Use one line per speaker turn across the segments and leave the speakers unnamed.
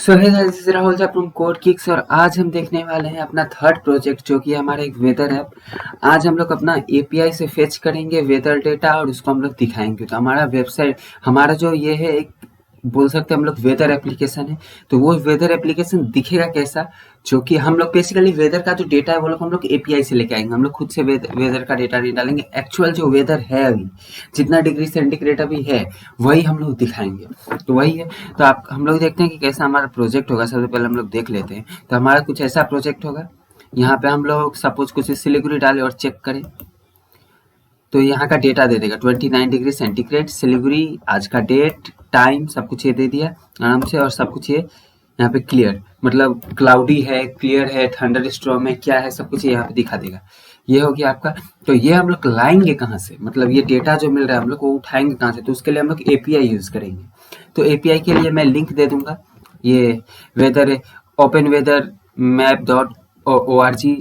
सो है guys, this is Rahul from code kicks और आज हम देखने वाले हैं अपना थर्ड प्रोजेक्ट जो कि हमारा एक वेदर ऐप। आज हम लोग अपना एपीआई से फेच करेंगे वेदर डेटा और उसको हम लोग दिखाएंगे। तो हमारा वेबसाइट हमारा जो ये है एक बोल सकते हैं हम लोग वेदर एप्लीकेशन है। तो वो वेदर एप्लीकेशन दिखेगा कैसा, जो कि हम लोग बेसिकली वेदर का जो डेटा है वो लोग हम लोग एपीआई से लेके आएंगे। हम लोग खुद से वेदर का डेटा नहीं डालेंगे, एक्चुअल जो वेदर है अभी जितना डिग्री सेंटीग्रेड अभी है वही हम लोग दिखाएंगे। तो वही है। तो आप हम लोग देखते हैं कि कैसा हमारा प्रोजेक्ट होगा। सबसे पहले हम लोग देख लेते हैं। तो हमारा कुछ ऐसा प्रोजेक्ट होगा। यहाँ पे हम लोग सपोज कुछ सिलीगुड़ी डालें और चेक करें तो यहाँ का डेटा दे देगा 29 डिग्री सेंटीग्रेड सिलीगुड़ी, आज का डेट टाइम सब कुछ ये दे दिया आराम से। और सब कुछ ये यहाँ पे क्लियर मतलब क्लाउडी है, क्लियर है, थंडर स्टॉर्म है, क्या है सब कुछ यहाँ पे दिखा देगा। ये हो गया आपका। तो ये हम लोग लाएंगे कहाँ से, मतलब ये डेटा जो मिल रहा है हम लोग को उठाएंगे कहाँ से, तो उसके लिए हम लोग एपीआई यूज करेंगे। तो एपीआई के लिए मैं लिंक दे दूंगा, ये weather open weather map dot org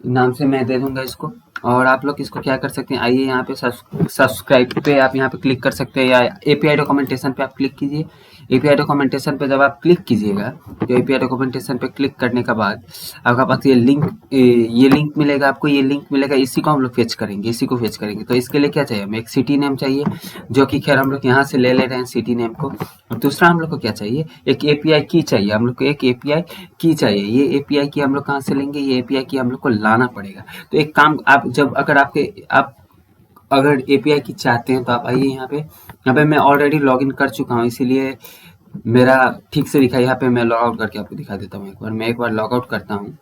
नाम से मैं दे दूंगा इसको। और आप लोग इसको क्या कर सकते हैं, आइए यहाँ पे सब्सक्राइब पे आप यहाँ पे क्लिक कर सकते हैं या एपीआई डॉक्यूमेंटेशन पे आप क्लिक कीजिए। एपीआई डॉक्यूमेंटेशन पे जब आप क्लिक कीजिएगा तो एपीआई डॉक्यूमेंटेशन पे क्लिक करने के बाद आपके पास ये लिंक मिलेगा आपको, ये लिंक मिलेगा, इसी को हम लोग फेच करेंगे, इसी को फेच करेंगे। तो इसके लिए क्या चाहिए, हमें एक सिटी नेम चाहिए जो कि खैर हम लोग यहाँ से ले रहे हैं सिटी नेम को। और दूसरा हम लोग को क्या चाहिए, एक एपीआई की चाहिए हम लोग को, एक एपीआई की चाहिए। ये एपीआई की हम लोग कहाँ से लेंगे, ये एपीआई की हम लोग को लाना पड़ेगा। तो एक काम आप जब अगर एपीआई की चाहते हैं तो आप आइए यहाँ पे मैं ऑलरेडी लॉगिन कर चुका हूँ, इसीलिए मेरा ठीक से दिखा। यहाँ पे मैं लॉग आउट करके आपको दिखा देता हूँ। मैं एक बार लॉग आउट करता हूँ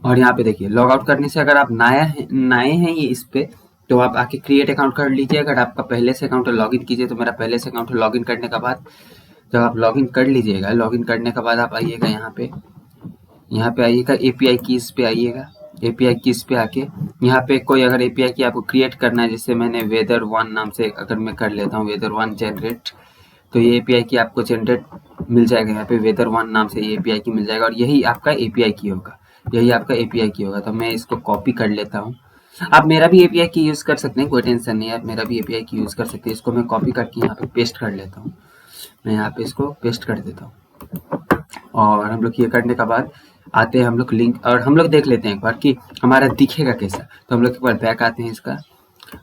और यहाँ पे देखिए लॉग आउट करने से अगर आप नए हैं ये इस पे तो आप आके क्रिएट अकाउंट कर लीजिए। अगर आपका पहले से अकाउंट है लॉगिन कीजिए। तो मेरा पहले से अकाउंट है, लॉगिन करने के बाद जब आप लॉगिन कर लीजिएगा, लॉगिन करने के बाद आप आइएगा यहाँ पे आइएगा एपीआई कीज पे आइएगा। एपीआई कीज पे आके यहाँ पे कोई अगर एपीआई की आपको क्रिएट करना है, जैसे मैंने वेदर वन नाम से अगर मैं कर लेता हूँ वेदर वन जनरेट, तो ये एपीआई की आपको जनरेट मिल जाएगा। यहाँ पे वेदर वन नाम से ये एपीआई की मिल जाएगा और यही आपका एपीआई की होगा, यही आपका एपीआई की होगा। तो मैं इसको कॉपी कर लेता हूँ। आप मेरा भी एपीआई की यूज कर सकते हैं, कोई टेंशन नहीं है, आप मेरा भी एपीआई की यूज कर सकते हैं। इसको मैं कॉपी करके यहाँ पे पेस्ट कर लेता हूँ। मैं यहाँ पे इसको पेस्ट कर देता हूँ और हम लोग ये करने के बाद आते हैं हम लोग लिंक और हम लोग देख लेते हैं एक बार कि हमारा दिखेगा कैसा। तो हम लोग एक बार बैक आते हैं इसका,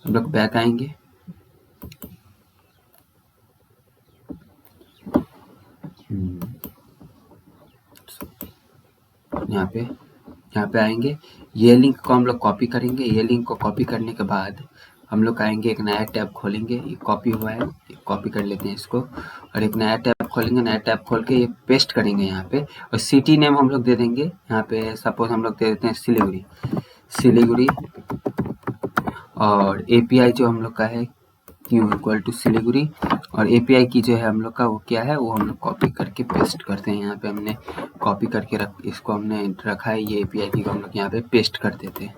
हम लोग बैक आएंगे। यहाँ पे आएंगे, ये लिंक को हम लोग कॉपी करेंगे। ये लिंक को कॉपी करने के बाद हम लोग आएंगे, एक नया टैब खोलेंगे। ये कॉपी हुआ है, कॉपी कर लेते हैं इसको और एक नया टैब खोलेंगे। नया टैब खोल के ये पेस्ट करेंगे यहाँ पे और सिटी नेम हम लोग दे देंगे। यहाँ पे सपोज हम लोग दे देते हैं सिलीगुड़ी और एपीआई जो हम लोग का है क्यू इक्वल टू सिलीगुड़ी और एपीआई की जो है हम लोग का वो क्या है वो हम लोग कॉपी करके पेस्ट करते हैं। यहाँ पे हमने कॉपी करके इसको हमने रखा है। ये एपीआई की को हम लोग यहाँ पे पेस्ट कर देते हैं,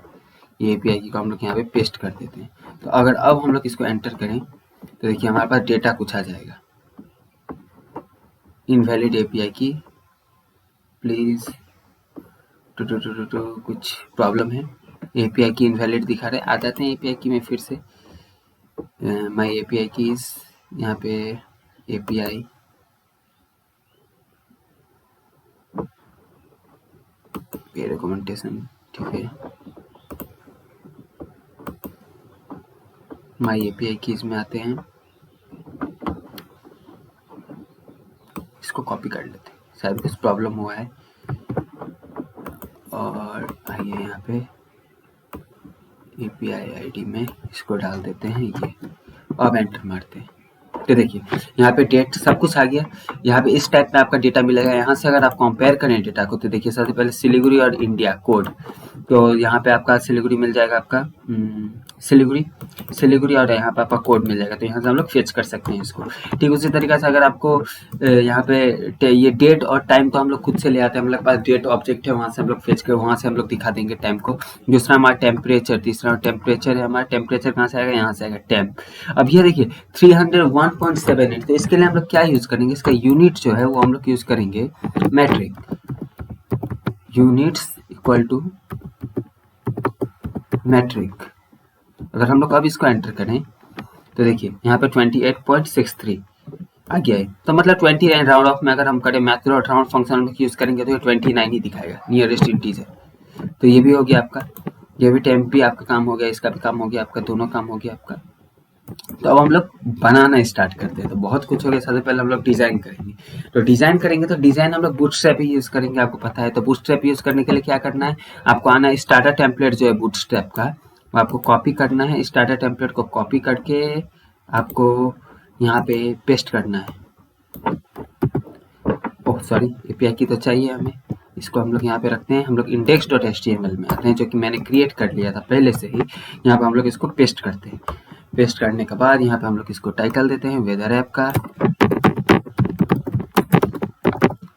ये एपीआई की को हम लोग यहाँ पे पेस्ट कर देते हैं। तो अगर अब हम लोग इसको एंटर करें तो देखिए हमारे पास डेटा कुछ आ जाएगा, इनवैलिड एपीआई की प्लीज कुछ प्रॉब्लम है, एपीआई की इनवैलिड दिखा रहे। आ जाते हैं एपीआई की में फिर से माई एपीआई कीज, यहाँ पे एपीआई डॉक्यूमेंटेशन, ठीक है, माई एपीआई कीज में आते हैं, इसको कॉपी कर लेते हैं, शायद कुछ प्रॉब्लम हुआ है। और आइए यहाँ पे एपीआई आईडी में इसको डाल देते हैं ये, अब एंटर मारते हैं। तो देखिए यहाँ पे डेट सब कुछ आ गया। यहाँ पे इस टाइप में आपका डेटा मिलेगा। यहाँ से अगर आप कंपेयर करें डेटा को तो देखिए सबसे पहले सिलीगुड़ी और इंडिया कोड, तो यहाँ पे आपका सिलीगुड़ी मिल जाएगा, आपका सिलीगुड़ी और यहाँ पे आपका कोड मिल जाएगा। तो यहाँ से हम लोग फेच कर सकते हैं इसको। ठीक उसी तरीके से अगर आपको यहाँ पे ये डेट और टाइम तो हम लोग खुद से ले आते हैं, हम लोग पास डेट ऑब्जेक्ट है, वहाँ से हम लोग फेच कर वहाँ से हम लोग दिखा देंगे टाइम को। दूसरा हमारा टेम्परेचर, तीसरा टेम्परेचर है, हमारा टेम्परेचर कहाँ से आएगा, यहाँ से आएगा टेम्प। अब ये देखिए 301.78, तो इसके लिए हम लोग क्या यूज करेंगे, इसका यूनिट जो है वो हम लोग यूज करेंगे metric, units equal to metric. अगर हम लोग अब इसको एंटर करें तो देखिए यहाँ पे 28.63 आ गया है। तो मतलब 29 राउंड ऑफ में अगर हम करें math dot round function use करेंगे तो ये 29 ही दिखाएगा नियरेस्ट इंटीजर। तो ये भी हो गया आपका, ये भी टेम्प भी आपका काम हो गया, इसका भी काम हो गया आपका, दोनों काम हो गया आपका। तो अब हम लोग बनाना स्टार्ट करते हैं। तो बहुत कुछ हो गया, सबसे पहले हम लोग डिजाइन करेंगे। तो डिजाइन करेंगे तो डिजाइन हम लोग बूटस्ट्रैप ही यूज करेंगे, आपको पता है। तो बूटस्ट्रैप यूज करने के लिए क्या करना है, आपको आना है स्टार्टर टेम्पलेट जो है बूटस्ट्रैप का, वो आपको कॉपी करना है। स्टार्टर टेम्पलेट को कॉपी करके आपको यहाँ पे पेस्ट करना है। ओह सॉरी, एपीआई की तो चाहिए हमें, इसको हम लोग यहाँ पे रखते हैं। हम लोग index.html में आते हैं, जो कि मैंने क्रिएट कर लिया था पहले से ही। यहाँ पे हम लोग इसको पेस्ट करते हैं। पेस्ट करने के बाद यहाँ पे हम लोग इसको टाइटल देते हैं वेदर ऐप का,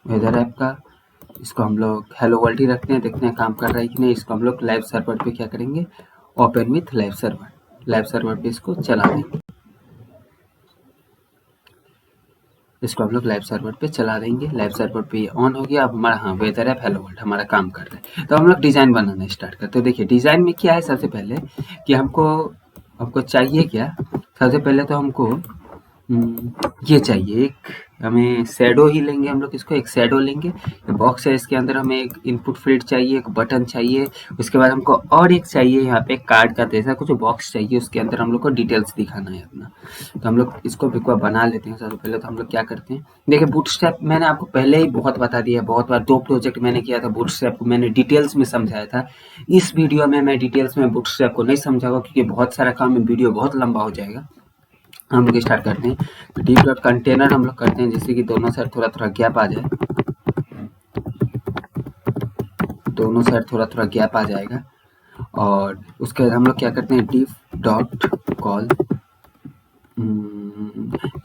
वेदर ऐप का। इसको हम लोग हेलो वर्ल्ड ही रखते हैं, देखते हैं काम कर रहा है कि नहीं। इसको हम लोग लाइव सर्वर पे क्या करेंगे, open with live server, live server पे इसको चला देंगे। इसको हम लोग लाइव सर्वर पे चला देंगे। लाइव सर्वर पे ये ऑन हो गया। अब हमारा हाँ वेदर ऐप हेलो वर्ल्ड हमारा काम कर रहा है। तो हम लोग डिजाइन बनाना स्टार्ट करते हैं। देखिए डिजाइन में क्या है, सबसे पहले कि हमको चाहिए क्या। सबसे पहले तो हमको ये चाहिए, एक हमें शैडो ही लेंगे हम लोग। इसको एक शैडो लेंगे, बॉक्स है, इसके अंदर हमें एक इनपुट फील्ड चाहिए, एक बटन चाहिए। उसके बाद हमको और एक चाहिए यहाँ पे कार्ड का जैसा कुछ बॉक्स चाहिए, उसके अंदर हम लोग को डिटेल्स दिखाना है अपना। तो हम लोग इसको भी बना लेते हैं। सबसे पहले तो हम लोग क्या करते हैं, देखिए बूटस्ट्रैप मैंने आपको पहले ही बहुत बता दिया, बहुत बार 2 प्रोजेक्ट मैंने किया था बूटस्ट्रैप को, मैंने डिटेल्स में समझाया था। इस वीडियो में मैं डिटेल्स में बूटस्ट्रैप को नहीं समझाऊंगा क्योंकि बहुत सारा काम में वीडियो बहुत लंबा हो जाएगा। हम लोग स्टार्ट करते हैं। तो डिव डॉट कंटेनर हम लोग करते हैं, जिससे कि दोनों साइड थोड़ा थोड़ा गैप आ जाए, दोनों साइड थोड़ा थोड़ा गैप आ जाएगा। और उसके बाद हम लोग क्या करते हैं, डिव डॉट कॉल,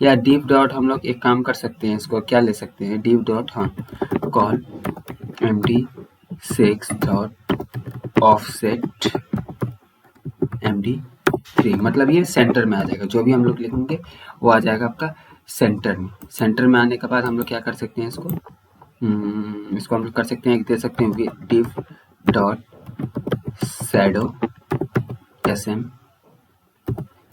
या डिव डॉट हम लोग एक काम कर सकते हैं, इसको क्या ले सकते हैं, डिव डॉट हाँ call md6 dot offset md3, मतलब ये सेंटर में आ जाएगा। जो भी हम लोग लिखेंगे वो आ जाएगा आपका सेंटर में। सेंटर में आने के बाद हम लोग क्या कर सकते हैं, इसको हम लोग कर सकते हैं, दे सकते हैं div dot shadow sm,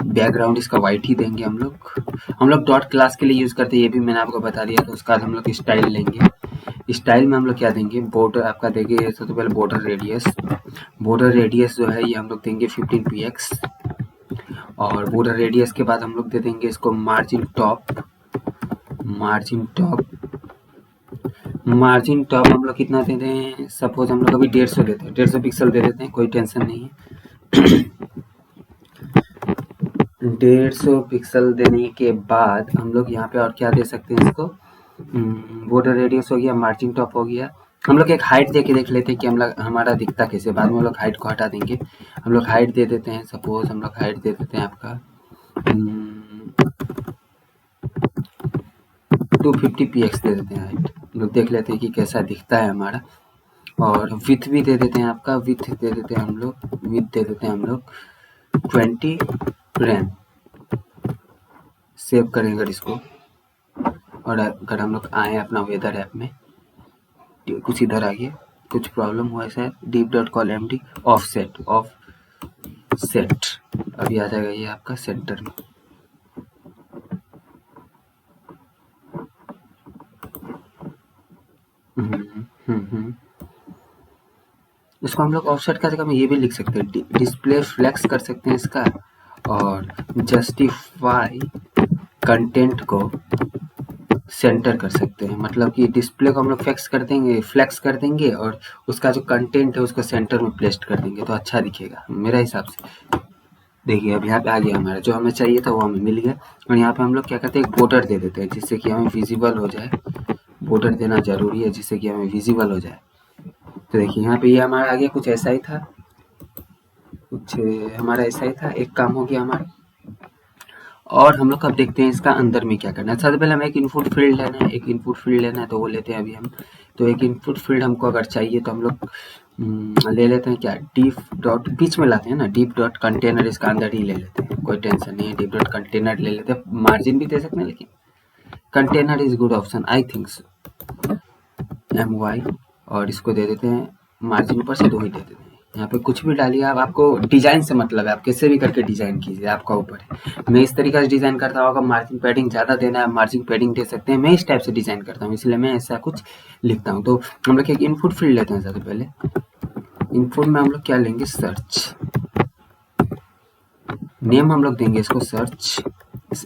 background इसका वाइट ही देंगे हम लोग डॉट क्लास के लिए यूज करते हैं, ये भी मैंने आपको बता दिया था। उसके बाद हम लोग स्टाइल लेंगे। स्टाइल में हम लोग क्या देंगे, बॉर्डर आपका देंगे सबसे पहले बॉर्डर रेडियस। बॉर्डर रेडियस जो है ये हम लोग देंगे 15 px। और बॉर्डर रेडियस के बाद हम लोग दे देंगे इसको मार्जिन टॉप। मार्जिन टॉप हम लोग कितना दे दें, सपोज हम लोग अभी 150 देते हैं, 150 पिक्सल दे देते हैं, कोई टेंशन नहीं है। 150 पिक्सल देने के बाद हम लोग यहाँ पे और क्या दे सकते हैं इसको, बॉर्डर रेडियस हो गया, मार्जिन टॉप हो गया। हम लोग एक हाइट दे के देख लेते हैं कि हम लोग हमारा दिखता कैसे, बाद में हम लोग हाइट को हटा देंगे। हम लोग हाइट दे देते हैं, सपोज हम लोग हाइट दे देते हैं आपका 250 px दे देते हैं हाइट। हम लोग देख लेते हैं कि कैसा दिखता है हमारा। और विथ भी दे देते हैं आपका, विथ दे देते हैं हम लोग, विथ दे देते हैं हम लोग 20 रैम। सेव करेंगे इसको। और अगर हम लोग आए अपना वेदर ऐप में, कुछ इधर आ गया, कुछ प्रॉब्लम हुआ है शायद, div dot call md offset अभी आ जाएगा ये आपका सेंटर में। इसको हम लोग ऑफसेट का जगह में ये भी लिख सकते हैं, डिस्प्ले फ्लेक्स कर सकते हैं इसका। और जस्टिफाई कंटेंट को सेंटर कर सकते हैं, मतलब कि डिस्प्ले को हम लोग फ्लेक्स कर देंगे और उसका जो कंटेंट है उसको सेंटर में प्लेस कर देंगे, तो अच्छा दिखेगा मेरा हिसाब से। देखिए अब यहाँ पे आ गया हमारा, जो हमें चाहिए था वो हमें मिल गया। और यहाँ पे हम लोग क्या करते हैं, एक बॉर्डर दे देते हैं जिससे कि हमें विजिबल हो जाए। बॉर्डर देना जरूरी है जिससे कि हमें विजिबल हो जाए। तो देखिए यहाँ पे ये हमारा आ गया, कुछ ऐसा ही था, कुछ हमारा ऐसा ही था, एक काम हो गया हमारा। और हम लोग अब देखते हैं इसका अंदर में क्या करना है। सबसे पहले हमें एक इनपुट फील्ड लेना है, तो वो लेते हैं अभी हम। तो एक इनपुट फील्ड हमको अगर चाहिए तो हम लोग ले लेते हैं क्या, डिव डॉट बीच में लाते हैं ना, डिव डॉट कंटेनर इसका अंदर ही ले लेते हैं, कोई टेंशन नहीं है। डिव डॉट कंटेनर ले लेते हैं, मार्जिन भी दे सकते हैं, लेकिन container is good option I think so, my। और इसको दे देते हैं मार्जिन ऊपर से 2 ही दे देते हैं, यहाँ पे कुछ भी डालिए आप, आपको डिजाइन से मतलब है, आप कैसे भी करके डिजाइन कीजिए, आपका ऊपर है। मैं इस तरीके से डिजाइन करता हूँ, अगर मार्जिन पैडिंग ज़्यादा देना है मार्जिन पैडिंग दे सकते हैं। मैं इस टाइप से डिजाइन करता हूँ, इसलिए मैं ऐसा कुछ लिखता हूँ। तो हम लोग एक इनपुट फील्ड लेते हैं। सबसे पहले इनपुट में हम लोग क्या लेंगे, सर्च। नेम हम लोग देंगे इसको सर्च।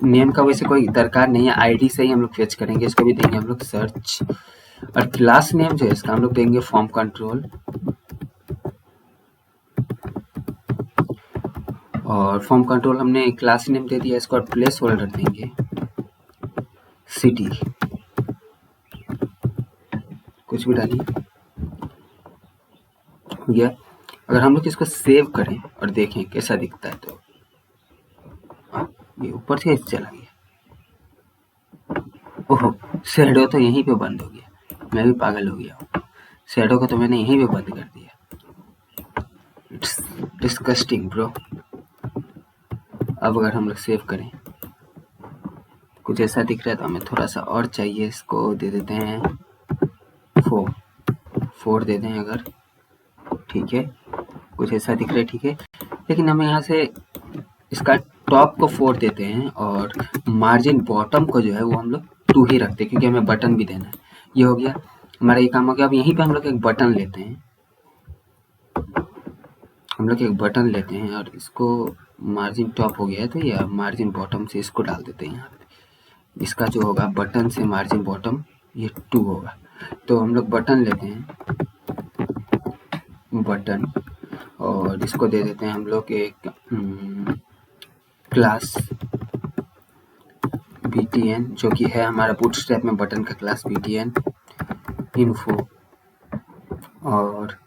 नेम का वैसे कोई दरकार नहीं है, आईडी से ही हम लोग फेच करेंगे। इसको भी देंगे हम लोग सर्च। और क्लास नेम जो है इसका हम लोग देंगे फॉर्म कंट्रोल। और फॉर्म कंट्रोल हमने क्लास नेम दे दिया इसको, और प्लेस होल्डर देंगे सिटी। कुछ भी डालिए, हो गया। अगर हम लोग इसको सेव करें और देखें कैसा दिखता है, तो ये ऊपर से चला गया। ओहो, शैडो तो यहीं पे बंद हो गया। मैं भी पागल हो गया हूँ, शैडो को तो मैंने यहीं पे बंद कर दिया। It's disgusting bro. अब अगर हम लोग सेव करें, कुछ ऐसा दिख रहा है, तो हमें थोड़ा सा और चाहिए। इसको दे देते हैं 4 दे दें अगर, ठीक है। कुछ ऐसा दिख रहा है, ठीक है। लेकिन हम यहाँ से इसका टॉप को 4 देते हैं, और मार्जिन बॉटम को जो है वो हम लोग 2 ही रखते हैं, क्योंकि हमें बटन भी देना है। ये हो गया, हमारा ये काम हो गया। अब यहीं पे हम लोग एक बटन लेते हैं, और इसको मार्जिन टॉप हो गया है, तो ये मार्जिन बॉटम से इसको डाल देते हैं यहाँ पे। इसका जो होगा बटन से मार्जिन बॉटम, ये 2 होगा। तो हम लोग बटन लेते हैं, बटन, और इसको दे देते हैं हम लोग एक क्लास btn, जो कि है हमारा बूटस्ट्रैप में बटन का क्लास btn info। और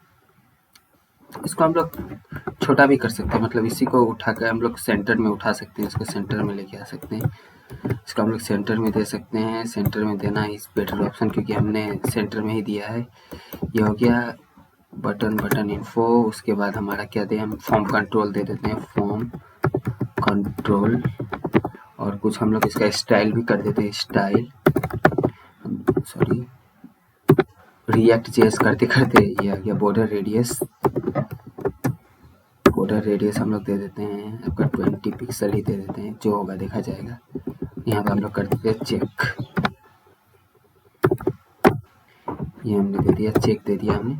इसको हम लोग छोटा भी कर सकते हैं, मतलब इसी को उठाकर हम लोग सेंटर में उठा सकते हैं, इसको सेंटर में लेके आ सकते हैं। इसको हम लोग सेंटर में दे सकते हैं। सेंटर में देना इज बेटर ऑप्शन, क्योंकि हमने सेंटर में ही दिया है। ये हो गया बटन इन्फो। उसके बाद हमारा क्या दें, हम फॉर्म कंट्रोल दे देते हैं, फॉर्म कंट्रोल। और कुछ हम लोग इसका स्टाइल भी कर देते हैं, स्टाइल, सॉरी, रिएक्ट जेएस करते करते ये आ गया बॉर्डर रेडियस। हम लोग दे देते हैं आपका 20 पिक्सल ही दे देते हैं, जो होगा देखा जाएगा। यहाँ पे हम लोग कर देते हैं चेक। ये हमने दे दिया, चेक दे दिया हमने।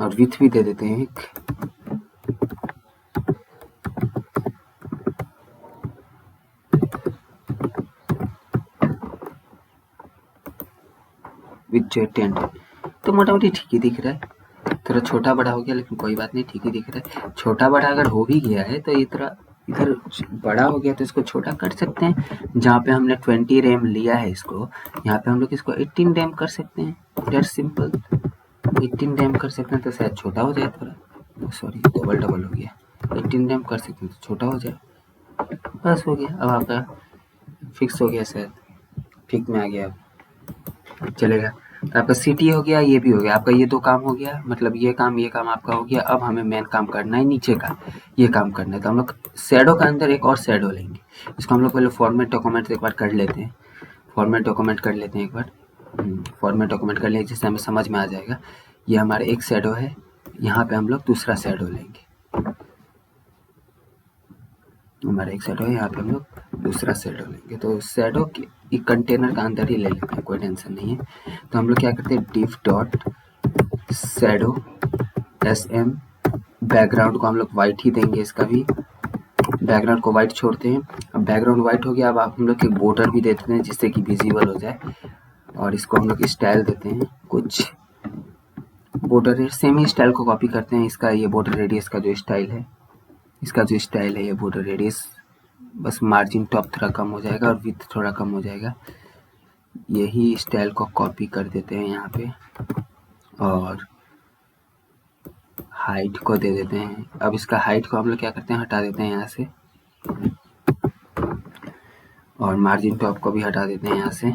और विथ भी दे देते हैं एक। विथ 10, तो मोटामोटी ठीक ही दिख रहा है। थोड़ा छोटा बड़ा हो गया, लेकिन कोई बात नहीं, ठीक ही दिख रहा है। छोटा बड़ा अगर हो भी गया है, तो ये थोड़ा इधर बड़ा हो गया, तो इसको छोटा कर सकते हैं। जहाँ पे हमने 20 रैम लिया है इसको, यहाँ पे हम लोग इसको 18 रैम कर सकते हैं। दैट्स सिंपल, 18 रैम कर सकते हैं, तो शायद छोटा हो जाए थोड़ा। सॉरी, डबल हो गया। 18 रैम कर सकते हैं तो छोटा हो जाए, बस हो गया। अब आपका फिक्स हो गया, शायद ठीक में आ गया, अब चलेगा। तो आपका सिटी हो गया, ये भी हो गया आपका। ये 2 काम हो गया, मतलब ये काम आपका हो गया। अब हमें मेन काम करना है, नीचे का ये काम करना है। तो हम लोग शैडो का अंदर एक और शैडो लेंगे। इसको हम लोग पहले फॉर्मेट डॉक्यूमेंट एक बार कर लेते हैं। फॉर्मेट डॉक्यूमेंट कर लेते हैं एक बार। फॉर्मेट डॉक्यूमेंट कर लें, जिससे हमें समझ में आ जाएगा। ये हमारा एक शैडो है, यहाँ पे हम लोग दूसरा शैडो लेंगे। हमारा एक शैडो है, यहाँ पे हम लोग दूसरा शैडो लेंगे। तो शैडो के कंटेनर का अंदर ही ले लेते हैं, कोई टेंशन नहीं है। तो हम लोग क्या करते हैं, div dot shadow sm। Background को हम लोग वाइट ही देंगे, इसका भी बैकग्राउंड को वाइट छोड़ते हैं। अब बैकग्राउंड वाइट हो गया। अब हम लोग एक बॉर्डर भी देते हैं, जिससे कि विजिबल हो जाए। और इसको हम लोग स्टाइल देते हैं, कुछ बॉर्डर सेम ही स्टाइल को कॉपी करते हैं। इसका ये बॉर्डर रेडियस का जो स्टाइल है, ये बॉर्डर रेडियस, बस मार्जिन टॉप थोड़ा कम हो जाएगा और विड्थ थोड़ा कम हो जाएगा। यही स्टाइल को कॉपी कर देते हैं यहाँ पे, और हाइट को दे देते हैं। अब इसका हाइट को हम लोग क्या करते हैं, हटा देते हैं यहाँ से, और मार्जिन टॉप को भी हटा देते हैं यहाँ से।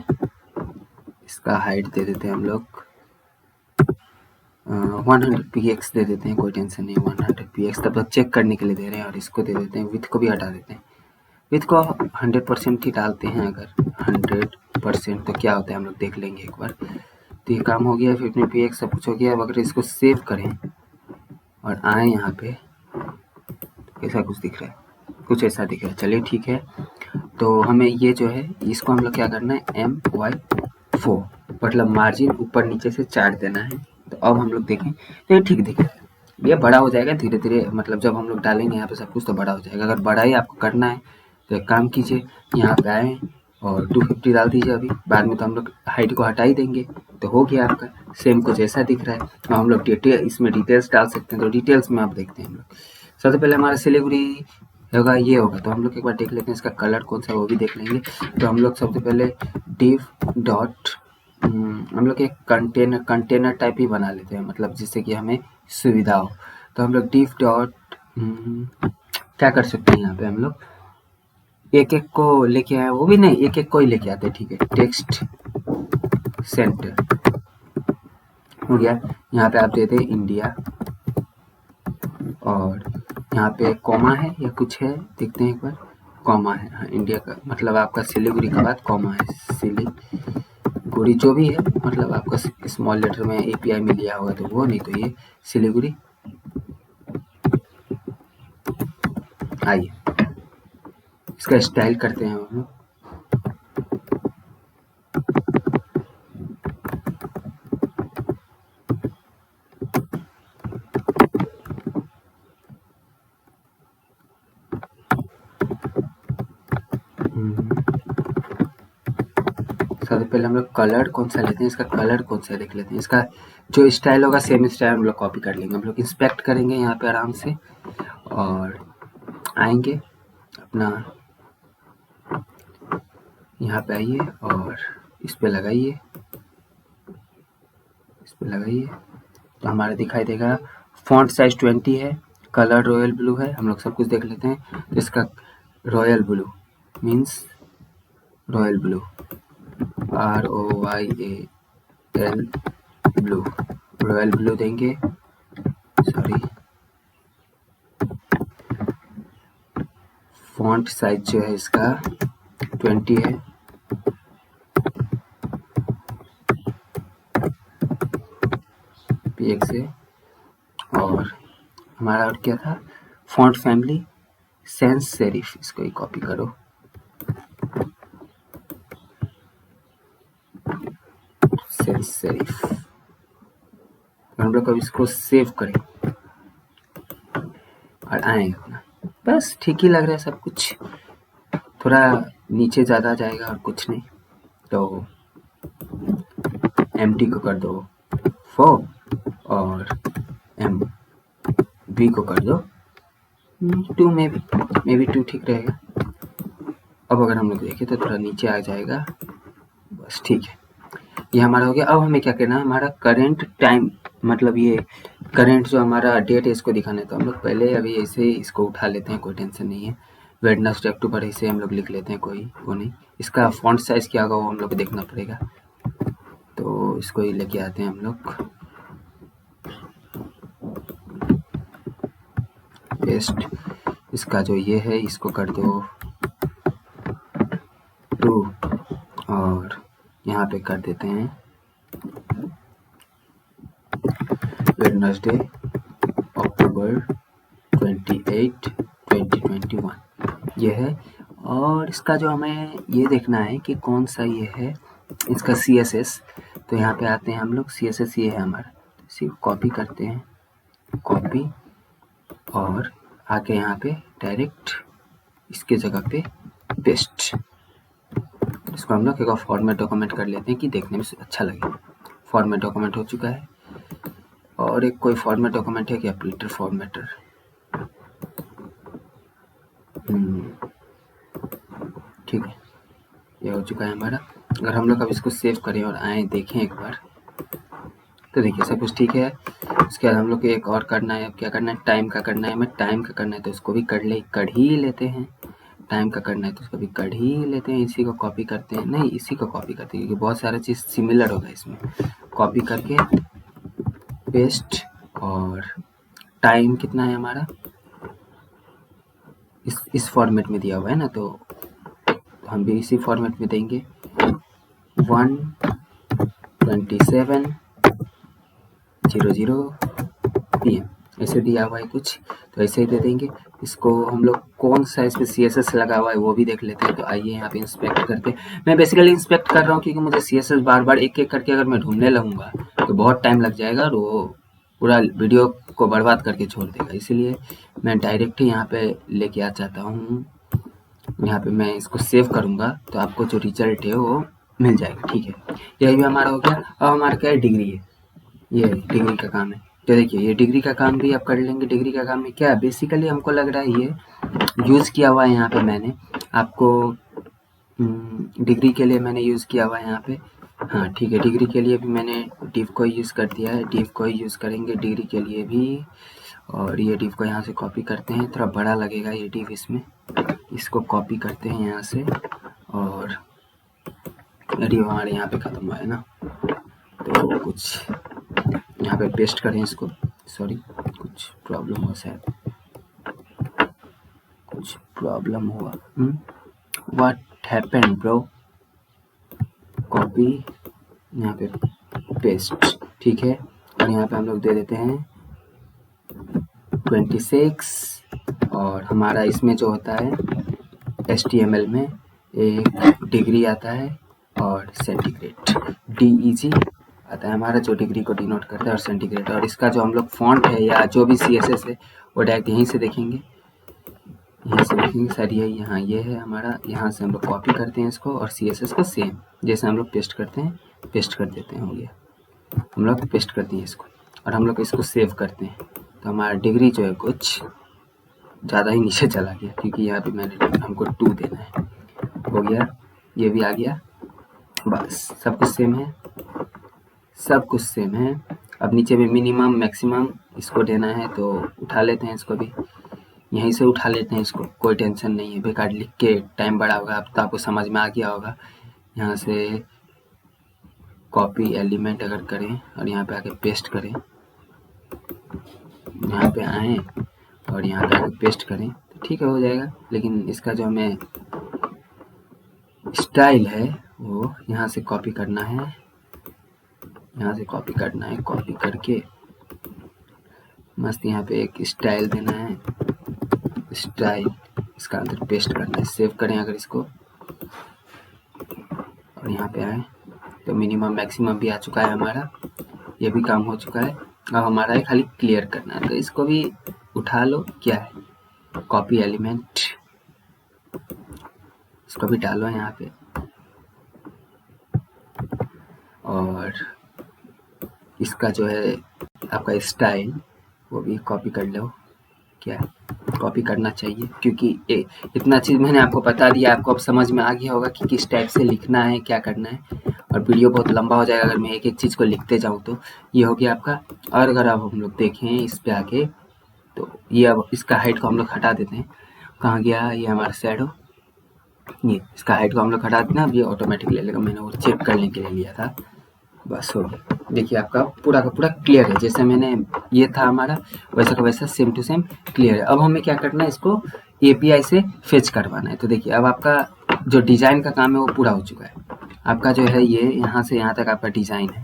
इसका हाइट दे देते हैं हम लोग 100 px दे देते हैं, कोई टेंशन नहीं, 100 px तब तक चेक करने के लिए दे रहे हैं। और इसको दे देते हैं, विड्थ को भी हटा देते हैं। विड्थ को 100% ही डालते हैं, अगर 100% तो क्या होता है हम लोग देख लेंगे एक बार। तो ये काम हो गया, 50 px सब कुछ हो गया। अब अगर इसको सेव करें, और आए यहाँ पे, ऐसा कुछ दिख रहा है, कुछ ऐसा दिख रहा है। चलिए ठीक है, तो हमें ये जो है इसको हम लोग क्या करना है, MY4 मतलब मार्जिन ऊपर नीचे से 4 देना है। तो अब हम लोग देखें तो ये ठीक दिख रहा है, ये बड़ा हो जाएगा धीरे धीरे, मतलब जब हम लोग डालेंगे यहाँ पे सब कुछ तो बड़ा हो जाएगा। अगर बड़ा ही आपको करना है तो एक काम कीजिए, यहाँ पे आए और 250 डाल दीजिए। अभी बाद में तो हम लोग हाइट को हटा ही देंगे, तो हो गया आपका। सेम कुछ ऐसा दिख रहा है। और हम लोग इसमें डिटेल्स डाल सकते हैं, तो डिटेल्स में आप देखते हैं हम लोग। सबसे पहले हमारा सिलीगुड़ी होगा, ये होगा। तो हम लोग एक बार देख लेते हैं इसका कलर कौन सा है, वो भी देख लेंगे। तो हम लोग सबसे पहले div डॉट हम लोग एक कंटेनर टाइप ही बना लेते हैं, मतलब जिससे कि हमें सुविधा हो। तो हम लोग div डॉट क्या कर सकते हैं, यहाँ पे हम लोग एक एक को लेके आए, वो भी नहीं, एक एक को ही लेके आते हैं, ठीक है। टेक्स्ट सेंटर हो गया। यहाँ पे आप देते हैं इंडिया, और यहाँ पे कॉमा है या कुछ है, देखते हैं एक बार। कॉमा है, हाँ, इंडिया का मतलब आपका सिलीगुड़ी के बाद कॉमा है, सिलीगुड़ी जो भी है, मतलब आपका स्मॉल लेटर में API में लिया होगा तो वो, नहीं तो ये सिलीगुड़ी। आइए इसका स्टाइल करते हैं हम लोग। सबसे पहले हम लोग कलर कौन सा लेते हैं, इसका कलर कौन सा देख लेते हैं। इसका जो स्टाइल होगा सेम स्टाइल हम लोग कॉपी कर लेंगे। हम लोग इंस्पेक्ट करेंगे यहाँ पे आराम से, और आएंगे अपना, यहाँ पे आइए और इस पे लगाइए, इस पे लगाइए, तो हमारा दिखाई देगा। फॉन्ट साइज 20 है, कलर रॉयल ब्लू है। हम लोग सब कुछ देख लेते हैं। तो इसका royal blue means royal blue, ROYAL blue, royal blue देंगे। सॉरी, फॉन्ट साइज जो है इसका 20 है, PX से। और हमारा और क्या था, फॉन्ट फैमिली सैंस सेरिफ, इसको ही कॉपी करो। Sans serif. हम लोग अब इसको सेव करें और आए अपना, बस ठीक ही लग रहा है सब कुछ। थोड़ा नीचे ज़्यादा जाएगा और कुछ नहीं, तो MT को कर दो 4 और MB को कर दो 2, मे बी 2 ठीक रहेगा। अब अगर हम लोग देखें तो थोड़ा नीचे आ जाएगा, बस ठीक है। ये हमारा हो गया। अब हमें क्या करना है, हमारा करेंट टाइम, मतलब ये करेंट जो हमारा डेट है इसको दिखाना है। तो हम लोग पहले अभी ऐसे ही इसको उठा लेते हैं, कोई टेंशन नहीं है। वेडनेसडे अक्टूबर ऐसे हम लोग लिख लेते हैं, कोई वो नहीं। इसका फॉन्ट साइज क्या होगा वो हम लोग को देखना पड़ेगा, तो इसको ही लेके आते हैं हम लोग। पेस्ट, इसका जो ये है इसको कर दो 2, और यहाँ पे कर देते हैं वेडनेसडे अक्टूबर 28, 2021 ये है। और इसका जो हमें ये देखना है कि कौन सा ये है, इसका CSS। तो यहाँ पे आते हैं हम लोग, CSS ये है हमारा, इसी को कॉपी करते हैं, कॉपी, और आके यहाँ पे डायरेक्ट इसके जगह पे पेस्ट। इसको हम लोग एक और फॉर्मेट डॉक्यूमेंट कर लेते हैं कि देखने में अच्छा लगे। फॉर्मेट डॉक्यूमेंट हो चुका है। और एक कोई फॉर्मेट डॉक्यूमेंट है क्या, प्रिंटर फॉर्मेटर, ठीक है, ये हो चुका है हमारा। अगर हम लोग अब इसको सेव करें और आए देखें एक बार, तो देखिए सब कुछ ठीक है। उसके बाद हम लोग को एक और करना है। अब क्या करना है, टाइम का करना है। हमें टाइम का करना है तो इसको भी कर ही लेते हैं। टाइम का करना है तो इसको भी कर ही लेते हैं। इसी को कॉपी करते हैं, नहीं इसी को कॉपी करते हैं क्योंकि बहुत सारा चीज़ सिमिलर होगा इसमें। कॉपी करके पेस्ट, और टाइम कितना है हमारा, इस फॉर्मेट में दिया हुआ है ना, तो हम भी इसी फॉर्मेट में देंगे 1:27:00 PM। ऐसे दिया हुआ है कुछ, तो ऐसे ही दे देंगे। इसको हम लोग कौन सा इस पर CSS लगा हुआ है वो भी देख लेते हैं। तो आइए यहाँ पे इंस्पेक्ट करते हैं। मैं बेसिकली इंस्पेक्ट कर रहा हूँ क्योंकि मुझे CSS बार बार एक एक करके अगर मैं ढूंढने लगूंगा तो बहुत टाइम लग जाएगा और वो पूरा वीडियो को बर्बाद करके छोड़ देगा। इसीलिए मैं डायरेक्ट ही यहाँ पे लेके आ जाता हूँ। यहाँ पे मैं इसको सेव करूँगा तो आपको जो रिजल्ट है वो मिल जाएगा। ठीक है, यही भी हमारा हो गया। अब हमारा क्या है, डिग्री है, ये डिग्री का काम है। तो देखिए ये डिग्री का काम भी आप कर लेंगे। डिग्री का काम में क्या है, बेसिकली हमको लग रहा है ये यूज़ किया हुआ है यहाँ पे मैंने आपको डिग्री के लिए मैंने यूज़ किया हुआ है यहाँ पे। हाँ ठीक है, डिग्री के लिए भी मैंने div को यूज़ कर दिया है। div को यूज़ करेंगे डिग्री के लिए भी, और ये div को यहाँ से कॉपी करते हैं, थोड़ा बड़ा लगेगा ये div इसमें। इसको कॉपी करते हैं यहाँ से, और div हमारे यहाँ पे ख़त्म हुआ है ना, तो कुछ यहाँ पे पेस्ट करें इसको। सॉरी, कुछ प्रॉब्लम हुआ शायद, कुछ प्रॉब्लम हुआ। What happened bro. कॉपी, यहाँ पे पेस्ट, ठीक है। और यहाँ पे हम लोग दे देते हैं 26, और हमारा इसमें जो होता है HTML में एक डिग्री आता है और सेंटीग्रेड, DEG आता है हमारा, जो डिग्री को डिनोट करता है, और सेंटीग्रेड। और इसका जो हम लोग फॉन्ट है या जो भी CSS है वो डायरेक्ट यहीं से देखेंगे, यहाँ से देखेंगे सर ये यहाँ ये है हमारा। यहाँ से हम लोग कॉपी करते हैं इसको, और CSS को सेम जैसे हम लोग पेस्ट करते हैं पेस्ट कर देते हैं। हो गया, हम लोग पेस्ट करते हैं इसको, और हम लोग इसको सेव करते हैं। तो हमारा डिग्री जो है कुछ ज़्यादा ही नीचे चला गया, क्योंकि यहाँ पे मैंने हमको 2 देना है। हो गया, ये भी आ गया, बस सब कुछ सेम है, सब कुछ सेम है। अब नीचे में मिनिमम मैक्सिमम इसको देना है, तो उठा लेते हैं इसको भी, यहीं से उठा लेते हैं इसको, कोई टेंशन नहीं है। बेकार लिख के टाइम बड़ा होगा। अब तो आपको समझ में आ गया होगा। यहाँ से कॉपी एलिमेंट अगर करें और यहाँ पे आके पेस्ट करें, यहाँ पे आए और यहाँ पे आके पेस्ट करें तो ठीक है, हो जाएगा। लेकिन इसका जो हमें स्टाइल है वो यहाँ से कॉपी करना है, यहाँ से कॉपी करना है। कॉपी करके मस्त यहाँ पे एक स्टाइल देना है, स्टाइल इसका अंदर पेस्ट करना है। सेव करें अगर इसको, और यहाँ पे आए तो मिनिमम मैक्सिमम भी आ चुका है हमारा, ये भी काम हो चुका है। अब हमारा है खाली क्लियर करना है, तो इसको भी उठा लो। क्या है, कॉपी एलिमेंट, इसको भी डालो यहाँ पे, और इसका जो है आपका स्टाइल वो भी कॉपी कर लो। क्या है, कॉपी करना चाहिए, क्योंकि इतना चीज़ मैंने आपको बता दिया, आपको अब समझ में आ गया होगा कि किस टाइप से लिखना है, क्या करना है। और वीडियो बहुत लंबा हो जाएगा अगर मैं एक एक चीज़ को लिखते जाऊँ तो। ये हो गया आपका। और अगर अब हम लोग देखें इस पे आके, तो ये अब इसका हाइट को हम लोग हटा देते हैं। कहाँ गया ये हमारा शैडो, ये इसका हाइट को हम लोग हटा देना। अब ये ऑटोमेटिक ले लेगा, मैंने वो चेक करने के लिए लिया था। बस हो गया। देखिए आपका पूरा का पूरा क्लियर है, जैसे मैंने ये था हमारा वैसा का वैसा सेम टू सेम क्लियर है। अब हमें क्या करना है, इसको API से फेच करवाना है। तो देखिए अब आपका जो डिज़ाइन का काम है वो पूरा हो चुका है। आपका जो है ये यहाँ से यहाँ तक आपका डिज़ाइन है।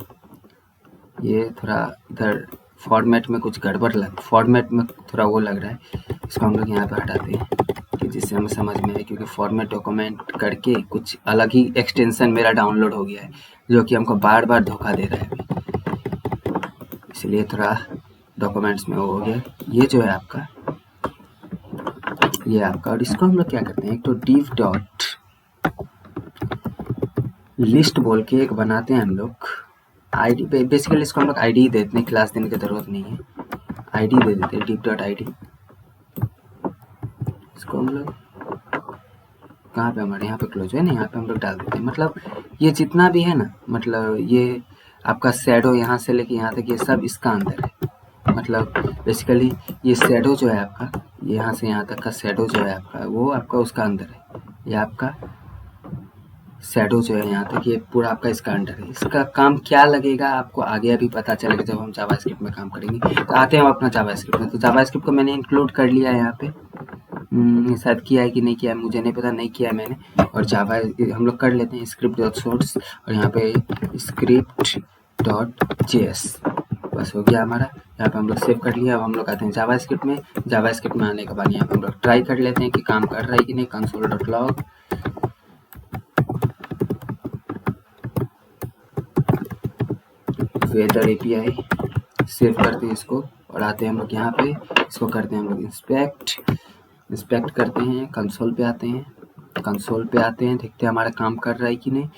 ये थोड़ा इधर फॉर्मेट में कुछ गड़बड़ फॉर्मेट में थोड़ा वो लग रहा है, इसको हम लोग यहाँ पे हटाते हैं कि जिससे हमें समझ में आए। क्योंकि फॉर्मेट डॉक्यूमेंट करके कुछ अलग ही एक्सटेंशन मेरा डाउनलोड हो गया है, जो कि हमको बार बार धोखा दे रहा है अभी, इसलिए थोड़ा डॉक्यूमेंट्स में वो हो गया। ये जो है आपका, ये आपका, और इसको हम लोग क्या करते हैं, एक तो div डॉट लिस्ट बोल के एक बनाते हैं हम लोग। ID बेसिकली इसको हम लोग ID दे देते हैं, क्लास देने की ज़रूरत नहीं है, ID दे देते हैं, div डॉट ID। इसको हम लोग कहाँ पे, हमारे यहाँ पे क्लोज है ना, यहाँ पे हम लोग डाल देते हैं। मतलब ये जितना भी है ना, मतलब ये आपका शैडो यहाँ से लेके यहाँ तक, ये सब इसका अंदर है। मतलब बेसिकली ये शैडो जो है आपका, यहाँ से यहाँ तक का शैडो जो है आपका, वो आपका उसका अंदर है। ये आपका शैडो जो है यहाँ तक, ये पूरा आपका इसका अंडर है। इसका काम क्या लगेगा आपको आगे अभी पता चलेगा जब हम जावास्क्रिप्ट में काम करेंगे। तो आते हैं हम अपना जावास्क्रिप्ट में। तो जावास्क्रिप्ट को मैंने इंक्लूड कर लिया है यहाँ पे, शायद किया है कि नहीं किया है मुझे नहीं पता, नहीं किया है मैंने। और जावा हम लोग कर लेते हैं स्क्रिप्ट डॉट सोर्स, और यहाँ पे स्क्रिप्ट डॉट JS, बस हो गया हमारा। यहाँ पे हम लोग सेव कर लिया। अब हम लोग आते हैं जावास्क्रिप्ट में। जावास्क्रिप्ट में आने के बाद यहाँ पे हम लोग ट्राई कर लेते हैं कि काम कर रहा है कि नहीं। console.log वेदर एपीआई सेव करते हैं इसको और आते हैं हम लोग यहाँ पे, इसको करते हैं हम लोग इंस्पेक्ट करते हैं। कंसोल पे आते हैं, देखते हैं हमारा काम कर रहा है कि नहीं।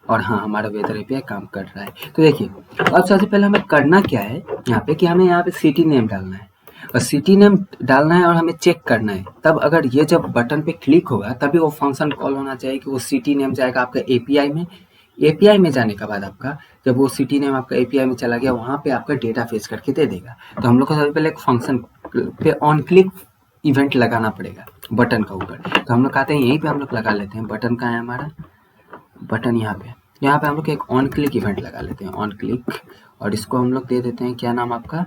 और हाँ, हमारा वेदर एपीआई काम कर रहा है। तो देखिए अब सबसे पहले हमें करना क्या है यहाँ पे कि हमें यहाँ पे सिटी नेम डालना है और सिटी नेम डालना है और हमें चेक करना है। तब अगर ये जब बटन पे क्लिक होगा तभी वो फंक्शन कॉल होना चाहिए कि वो सिटी नेम जाएगा आपका एपीआई में। एपीआई में जाने के बाद आपका जब वो सिटी नेम आपका एपीआई में चला गया, वहाँ पे आपका डेटा फेच करके दे देगा। तो हम लोग को सबसे पहले एक फंक्शन पे ऑन क्लिक इवेंट लगाना पड़ेगा बटन का ऊपर। तो हम लोग कहते हैं यहीं पे हम लोग लगा लेते हैं। बटन कहाँ है हमारा? बटन यहाँ पे हम लोग एक ऑन क्लिक इवेंट लगा लेते हैं, ऑन क्लिक। और इसको हम लोग दे देते हैं क्या नाम आपका?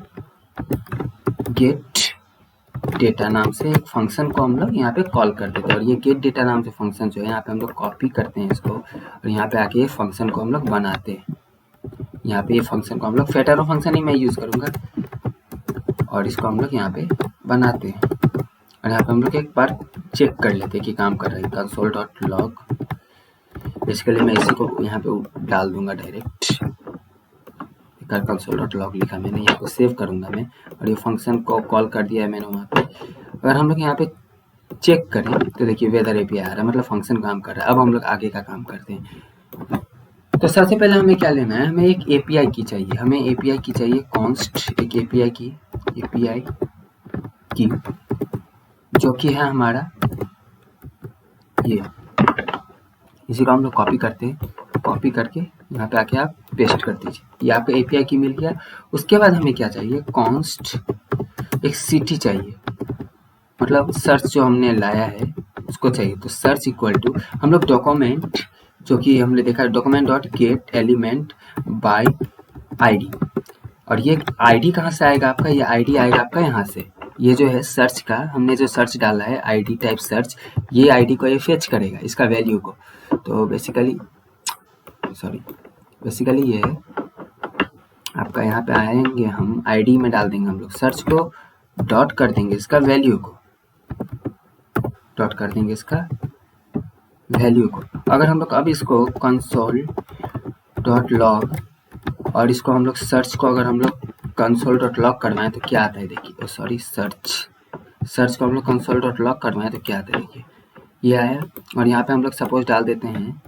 गेट डेटा नाम से एक फंक्शन को हम लोग यहाँ पे कॉल कर देते हैं। और ये गेट डेटा नाम से फंक्शन जो है यहाँ पे हम लोग कॉपी करते हैं इसको और यहाँ पे आके ये फंक्शन को हम लोग बनाते हैं। यहाँ पे ये फंक्शन को हम लोग फेटरो फंक्शन ही मैं यूज़ करूँगा और इसको हम लोग यहाँ पे बनाते हैं। और यहाँ पे हम लोग एक बार चेक कर लेते हैं कि काम कर रहा है। console.log बेसिकली मैं इसी को यहाँ पे डाल दूंगा डायरेक्ट। console.log लिखा मैंने, यहाँ को सेव करूंगा मैं और ये फंक्शन को कॉल कर दिया है मैंने वहाँ पे। अगर हम लोग यहाँ पे चेक करें तो देखिए वेदर एपीआई आ रहा है, मतलब फंक्शन काम कर रहा है। अब हम लोग आगे का काम करते हैं। तो सबसे पहले हमें क्या लेना है? हमें एक एपीआई की चाहिए। हमें एपीआई की चाहिए कॉन्स्ट, एक एपीआई की जो कि है हमारा ये। इसी को हम लोग कॉपी करते हैं, कॉपी करके यहाँ पे आके आप पेस्ट कर दीजिए। ये आपको एपीआई की मिल गया। उसके बाद हमें क्या चाहिए? कॉन्स्ट एक सिटी चाहिए, मतलब सर्च जो हमने लाया है उसको चाहिए। तो सर्च इक्वल टू हम लोग डॉक्यूमेंट जो कि हमने देखा document dot gate element by ID. और ये आईडी कहाँ से आएगा आपका? ये आईडी आएगा आपका यहाँ से। ये जो है सर्च का हमने जो सर्च डाला है आईडी टाइप सर्च, ये आईडी को ये फेच करेगा इसका वैल्यू को। तो बेसिकली ये है आपका। यहाँ पे आएंगे हम आईडी में डाल देंगे हम लोग सर्च को, डॉट कर देंगे इसका वैल्यू को, अगर हम लोग अब इसको console.log और इसको हम लोग सर्च को अगर हम लोग console.log करवाएं तो क्या आता है देखिए। सर्च को हम लोग console.log करवाएं तो क्या आता है देखिए, ये आया। और यहाँ पे हम लोग सपोज डाल देते हैं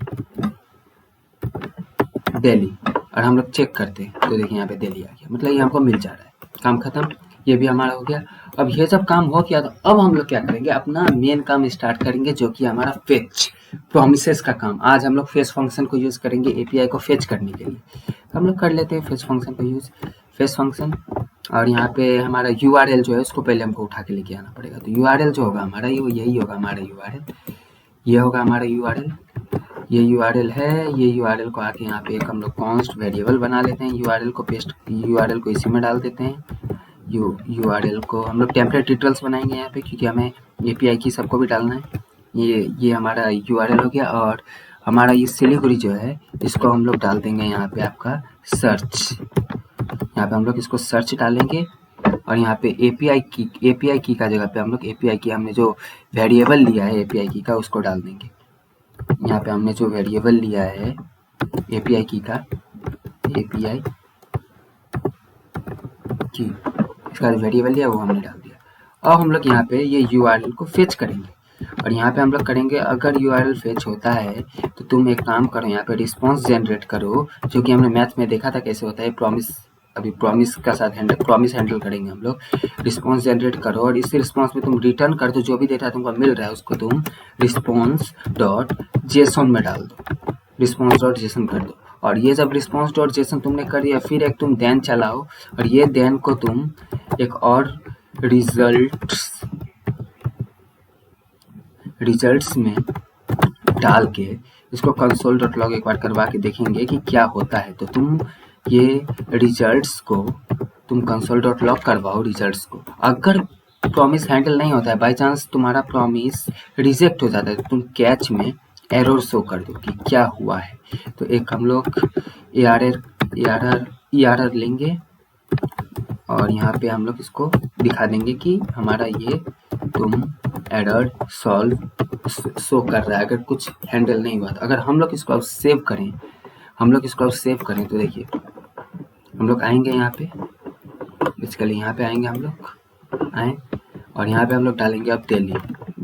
दिल्ली और हम लोग चेक करते हैं तो देखिए यहाँ पे दिल्ली आ गया, मतलब ये हमको मिल जा रहा है। काम खत्म, ये भी हमारा हो गया। अब ये जब काम हो गया तो अब हम लोग क्या करेंगे? अपना मेन काम स्टार्ट करेंगे जो कि हमारा फेच प्रोमिसेस का काम। आज हम लोग फेच फंक्शन को यूज़ करेंगे एपीआई को फेच करने के लिए। हम लोग कर लेते हैं फेच फंक्शन का यूज़, फेच फंक्शन। और यहाँ पे हमारा यूआरएल जो है उसको पहले हमको उठा के लेके आना पड़ेगा। तो यूआरएल जो होगा हमारा यही होगा हमारा यूआरएल, ये होगा हमारा यूआरएल। ये यूआरएल है, ये यूआरएल को आके यहाँ पे एक हम लोग कॉन्स्ट वेरिएबल बना लेते हैं। यूआरएल को इसी में डाल देते हैं। यूआरएल को हम लोग टेम्पलेट डिटेल्स बनाएंगे यहाँ पे, क्योंकि हमें एपीआई की सबको भी डालना है। ये हमारा यूआरएल हो गया। और हमारा ये सिलीगुड़ी जो है इसको हम लोग डाल देंगे यहाँ पे आपका सर्च। यहाँ पे हम लोग इसको सर्च डालेंगे और यहाँ पे एपीआई की का जगह पे हम लोग एपीआई की हमने जो वेरिएबल लिया है एपीआई की का उसको डाल देंगे। यहाँ पे हमने जो वेरिएबल लिया है एपीआई की का, एपीआई की इसका वेरिएबल लिया वो हमने डाल दिया। अब हम लोग यहाँ पे ये यूआरएल को फेच करेंगे और यहाँ पे हम लोग करेंगे अगर यूआरएल फेच होता है तो तुम एक काम करो, यहाँ पे रिस्पॉन्स जनरेट करो, जो कि हमने मैथ में देखा था कैसे होता है। प्रॉमिस का साथ प्रॉमिस हैंडल करेंगे हम लोग। रिस्पॉन्स जनरेट करो और इस रिस्पॉन्स में तुम रिटर्न कर दो, जो भी डेटा तुमको मिल रहा है उसको तुम response.json में डाल दो, response.json कर दो। और ये जब response.json तुमने कर दिया फिर एक तुम देन चलाओ और ये देन को तुम एक और रिजल्ट्स में डाल के इसको console.log एक बार करवा के देखेंगे कि क्या होता है। तो तुम ये रिजल्ट्स को तुम console.log करवाओ रिजल्ट्स को। अगर प्रॉमिस हैंडल नहीं होता है, बाय चांस तुम्हारा प्रॉमिस रिजेक्ट हो जाता है, तो तुम कैच में एरर शो कर दो कि क्या हुआ है। तो एक हम लोग ERR लेंगे और यहाँ पे हम लोग इसको दिखा देंगे कि हमारा ये तुम एरर सॉल्व शो कर रहा है। अगर कुछ हैंडल नहीं हुआ तो अगर हम लोग इसको अब सेव करें, तो देखिए हम लोग आएंगे यहाँ पे, बेसिकली यहाँ पे आएंगे, हम लोग आए और यहाँ पे हम लोग डालेंगे अब डेली,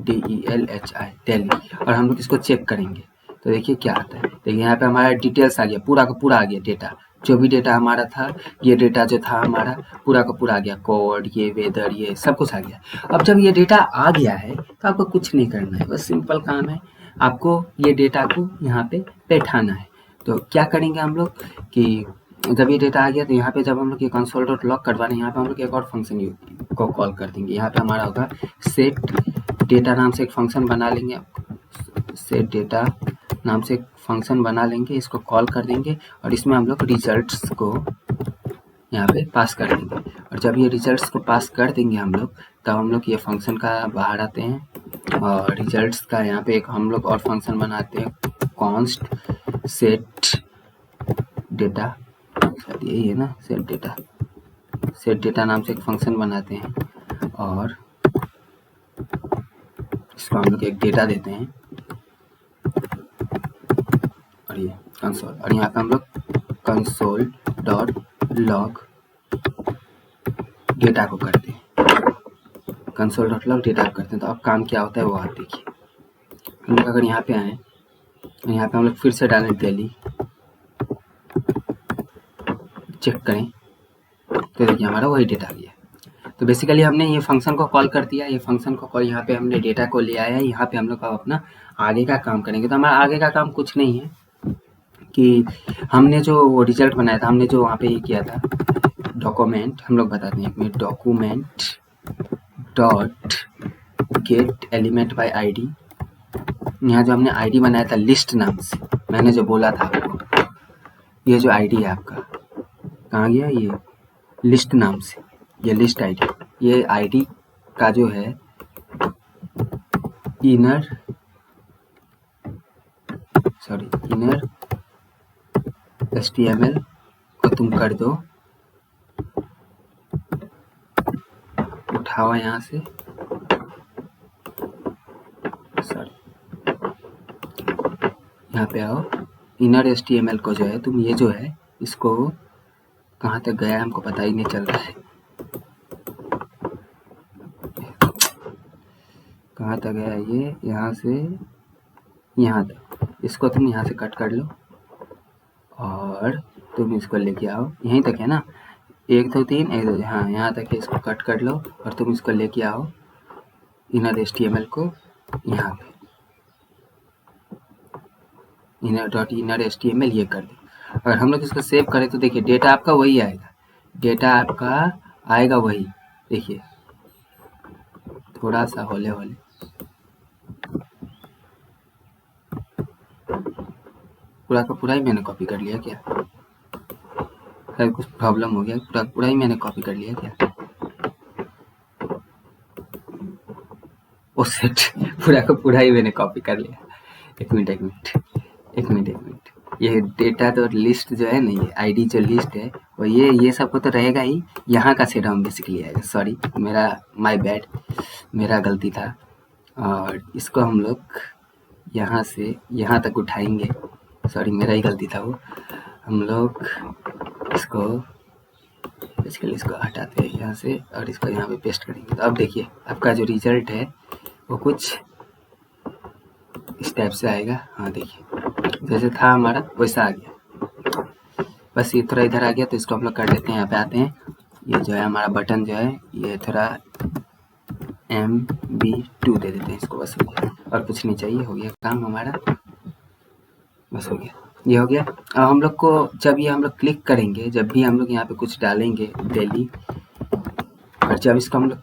DELHI डेली, और हम लोग इसको चेक करेंगे तो देखिए क्या आता है। देखिए यहाँ पे हमारा डिटेल्स आ गया, पूरा का पूरा आ गया डेटा, जो भी डेटा हमारा था, ये डेटा जो था हमारा पूरा का पूरा आ गया, कोड, ये वेदर, ये सब कुछ आ गया। अब जब ये डेटा आ गया है तो आपको कुछ नहीं करना है, बस सिंपल काम है, आपको ये डेटा को यहाँ पे बैठाना है। तो क्या करेंगे हम लोग कि जब ये डेटा आ गया तो यहाँ पे जब हम लोग ये कंसोल डॉट लॉग करवाने, यहाँ पे हम लोग एक और फंक्शन को कॉल कर देंगे। यहाँ पे हमारा होगा सेट डेटा नाम से एक फंक्शन बना लेंगे, सेट डेटा नाम से एक फंक्शन बना लेंगे, इसको कॉल कर देंगे और इसमें हम लोग रिजल्ट्स को यहाँ पे पास कर देंगे। और जब ये रिजल्ट्स को पास कर देंगे हम लोग, तब हम लोग ये फंक्शन का बाहर आते हैं और रिजल्ट्स का यहाँ पे एक हम लोग और फंक्शन बनाते हैं, कॉन्स्ट सेट डेटा, यही है ना, सेट डेटा नाम से एक फंक्शन बनाते हैं और इसको हम लोग एक डेटा देते हैं और ये कंसोल, और यहाँ पे हम लोग कंसोल डॉट लॉग डेटा को करते हैं, कंसोल डॉट लॉग डेटा को करते हैं। तो अब काम क्या होता है वो आप देखिए। हम लोग अगर यहाँ पे आए, यहाँ पे हम लोग फिर से डालें डेली, चेक करें तो देखिए हमारा वही डेटा आ गया। तो बेसिकली हमने ये फंक्शन को कॉल कर दिया, ये फंक्शन को कॉल, यहाँ पे हमने डेटा को ले आया, यहाँ पे हम लोग अपना आगे का काम करेंगे। तो हमारा आगे का काम कुछ नहीं है कि हमने जो वो रिजल्ट बनाया था, हमने जो वहाँ पे ये किया था डॉक्यूमेंट, हम लोग बताते हैं एक minute, document dot gate element by ID, यहाँ जो हमने आईडी बनाया था लिस्ट नाम से, मैंने जो बोला था आपको, ये जो आईडी है आपका कहाँ गया, ये लिस्ट नाम से, ये लिस्ट आईडी, ये आईडी का जो है इनर HTML को तुम कर दो, उठाओ यहाँ से, यहाँ पे आओ, इनर HTML को जो है तुम ये जो है इसको कहाँ तक गया हमको पता ही नहीं चल रहा है, कहाँ तक गया ये, यहाँ से यहाँ तक, इसको तुम यहाँ से कट कर लो और तुम इसको लेके आओ, यहीं तक है ना, 1 2 3 1 2, हाँ यहाँ तक है, इसको कट कर लो और तुम इसको लेके आओ इनर HTML को यहाँ पे, इनर HTML ये कर दो। अगर हम लोग इसको सेव करें तो देखिए डेटा आपका वही आएगा, डेटा आपका आएगा वही, देखिए थोड़ा सा होले होले, पूरा का पूरा ही मैंने कॉपी कर लिया क्या, शायद कुछ प्रॉब्लम हो गया, पूरा ही मैंने कॉपी कर लिया क्या, ओ सेट, पूरा का पूरा ही मैंने कॉपी कर लिया। एक मिनट, ये डेटा तो लिस्ट जो है ना, ये आईडी जो लिस्ट है वो ये सबको तो रहेगा ही, यहाँ का सेट हम बेसिकली आएगा, सॉरी मेरा माय बैड, मेरा गलती था। और इसको हम लोग यहाँ से यहाँ तक उठाएंगे, सॉरी मेरा ही गलती था वो, हम लोग इसको बेसिकली इसको हटाते हैं यहाँ से और इसको यहाँ पे पेस्ट करेंगे। तो अब देखिए आपका जो रिजल्ट है वो कुछ इस टाइप से आएगा, हाँ देखिए जैसे था हमारा वैसा आ गया, बस ये थोड़ा इधर आ गया तो इसको हम लोग कर देते हैं, यहाँ पे आते हैं, ये जो है हमारा बटन जो है ये थोड़ा MB2 दे देते हैं इसको, बस हो गया और कुछ नहीं चाहिए, हो गया काम हमारा, बस हो गया, ये हो गया। अब हम लोग को जब ये हम लोग क्लिक करेंगे, जब भी हम लोग यहाँ पे कुछ डालेंगे डेली, और जब इसको हम लोग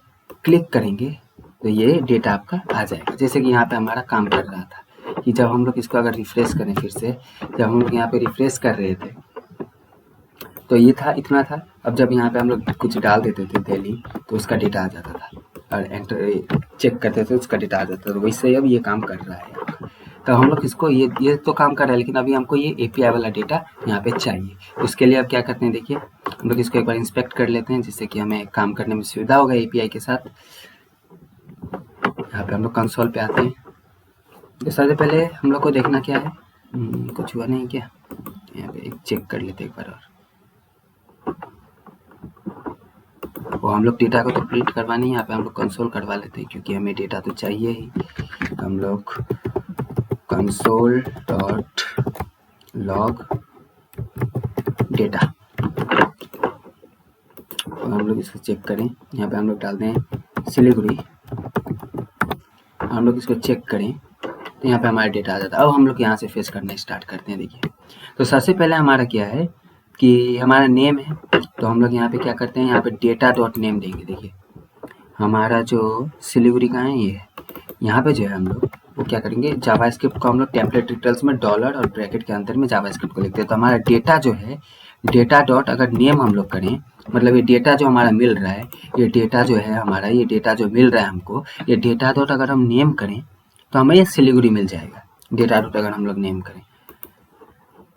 क्लिक करेंगे तो ये डेटा आपका आ जाएगा। जैसे कि यहाँ पे हमारा काम कर रहा था कि जब हम लोग इसको अगर रिफ्रेश करें, फिर से जब हम लोग यहाँ पे रिफ्रेश कर रहे थे तो ये था, इतना था। अब जब यहाँ पे हम लोग कुछ डाल देते थे डेली तो उसका डेटा आ जाता था, और एंटर चेक करते थे उसका डेटा आ जाता था, तो वैसे अब ये काम कर रहा है। तो हम लोग इसको ये तो काम कर रहा है, लेकिन अभी हमको ये एपीआई वाला डेटा यहाँ पे चाहिए। उसके लिए अब क्या करते हैं, देखिए हम लोग इसको एक बार इंस्पेक्ट कर लेते हैं, जिससे कि हमें काम करने में सुविधा होगा एपीआई के साथ। यहाँ पे हम लोग कंसोल पे आते हैं। तो सबसे पहले हम लोग को देखना क्या है, कुछ हुआ नहीं क्या, यहाँ पे चेक कर लेते एक बार और। वो हम लोग डेटा को तो प्रिंट करवानी है, यहाँ पे हम लोग कंसोल करवा लेते हैं, क्योंकि हमें डेटा तो चाहिए ही। तो हम लोग कंसोल डॉट लॉग डेटा, और हम लोग इसको चेक करें। यहाँ पे हम लोग डालते हैं सिलीगुड़ी, हम लोग इसको चेक करें तो यहाँ पे हमारा डेटा आ जाता है। अब हम लोग यहाँ से फेच करना स्टार्ट करते हैं। देखिए तो सबसे पहले हमारा क्या है कि हमारा नेम है, तो हम लोग यहाँ पे क्या करते हैं, यहाँ पे डेटा डॉट नेम देंगे। देखिए हमारा जो सिलीगुड़ी का है ये है, यहाँ पे जो है हम लोग वो क्या करेंगे, जावास्क्रिप्ट को हम लोग टेम्पलेट डिटेल्स में डॉलर और ब्रैकेट के अंदर में जावास्क्रिप्ट को लिखते हैं। तो हमारा डेटा जो है, डेटा डॉट अगर नेम हम लोग करें, मतलब ये डेटा जो हमारा मिल रहा है, ये डेटा जो है हमारा, ये डेटा जो मिल रहा है हमको, ये डेटा डॉट अगर हम नेम करें तो हमें ये सिलीगुड़ी मिल जाएगा। डेटा डॉट अगर हम लोग नेम करें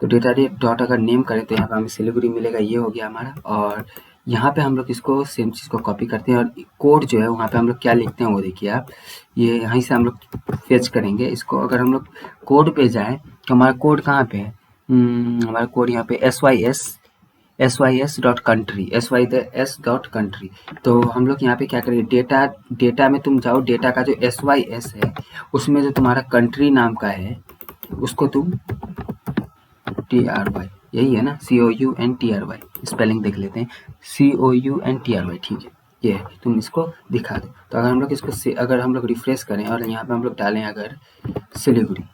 तो डेटा डॉट अगर नेम करें तो यहाँ पे हमें सिलीगुड़ी मिलेगा। ये हो गया हमारा। और यहाँ पे हम लोग इसको सेम चीज़ को कॉपी करते हैं, और कोड जो है वहाँ पे हम लोग क्या लिखते हैं वो देखिए आप, ये यहीं से हम लोग फेच करेंगे इसको। अगर हम लोग कोड पे जाएँ तो हमारा कोड कहाँ पे है, हमारा कोड यहाँ पे sys dot country, sys dot country. तो हम लोग यहाँ पे क्या करेंगे, डेटा में तुम जाओ, डेटा का जो sys है उसमें जो तुम्हारा कंट्री नाम का है उसको तुम TRY, यही है ना, COUNTRY, स्पेलिंग देख लेते हैं, COUNTRY, ठीक है, ये है। तुम इसको दिखा दो। तो अगर हम लोग इसको अगर हम लोग रिफ्रेश करें और यहाँ पे हम लोग डालें अगर सिलीगुड़ी,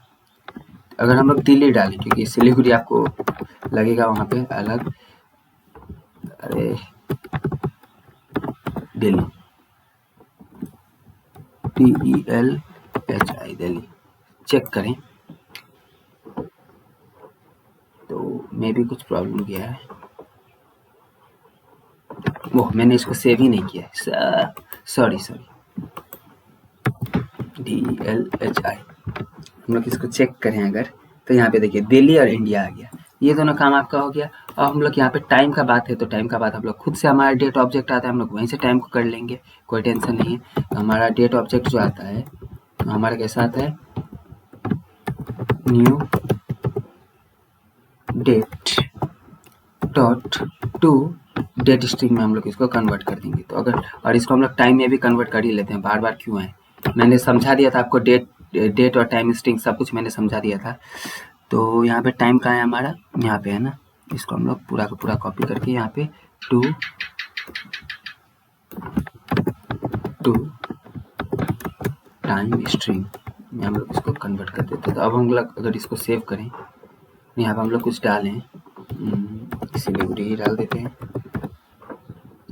अगर हम लोग दिल्ली डालें, क्योंकि सिलीगुड़ी आपको लगेगा वहाँ पे अलग, अरे दिल्ली, DELHI दिल्ली, चेक करें तो मे भी कुछ प्रॉब्लम किया है, वो मैंने इसको सेव ही नहीं किया है, सॉरी DELHI। हम लोग इसको चेक करें अगर, तो यहाँ पे देखिए दिल्ली और इंडिया आ गया, ये दोनों काम आपका हो गया। और हम लोग यहाँ पे टाइम का बात है, तो टाइम का बात हम लोग खुद से, हमारा डेट ऑब्जेक्ट आता है, हम लोग वहीं से टाइम को कर लेंगे, कोई टेंशन नहीं है। तो हमारा डेट ऑब्जेक्ट जो आता है हमारा कैसा आता है, new date dot to date string में हम लोग इसको कन्वर्ट कर देंगे। तो अगर, और इसको हम लोग टाइम में भी कन्वर्ट कर ही लेते हैं, बार बार क्यों है, मैंने समझा दिया था आपको, डेट और टाइम स्ट्रिंग सब कुछ मैंने समझा दिया था। तो यहाँ पे टाइम कहाँ है हमारा, यहाँ पे है ना, इसको हम लोग पूरा का पूरा कॉपी करके यहाँ पे टू टाइम स्ट्रिंग में हम लोग इसको कन्वर्ट कर देते हैं। तो अब हम लोग अगर इसको सेव करें, यहाँ पे हम लोग कुछ डालें, सिलीगुड़ी ही डाल देते हैं,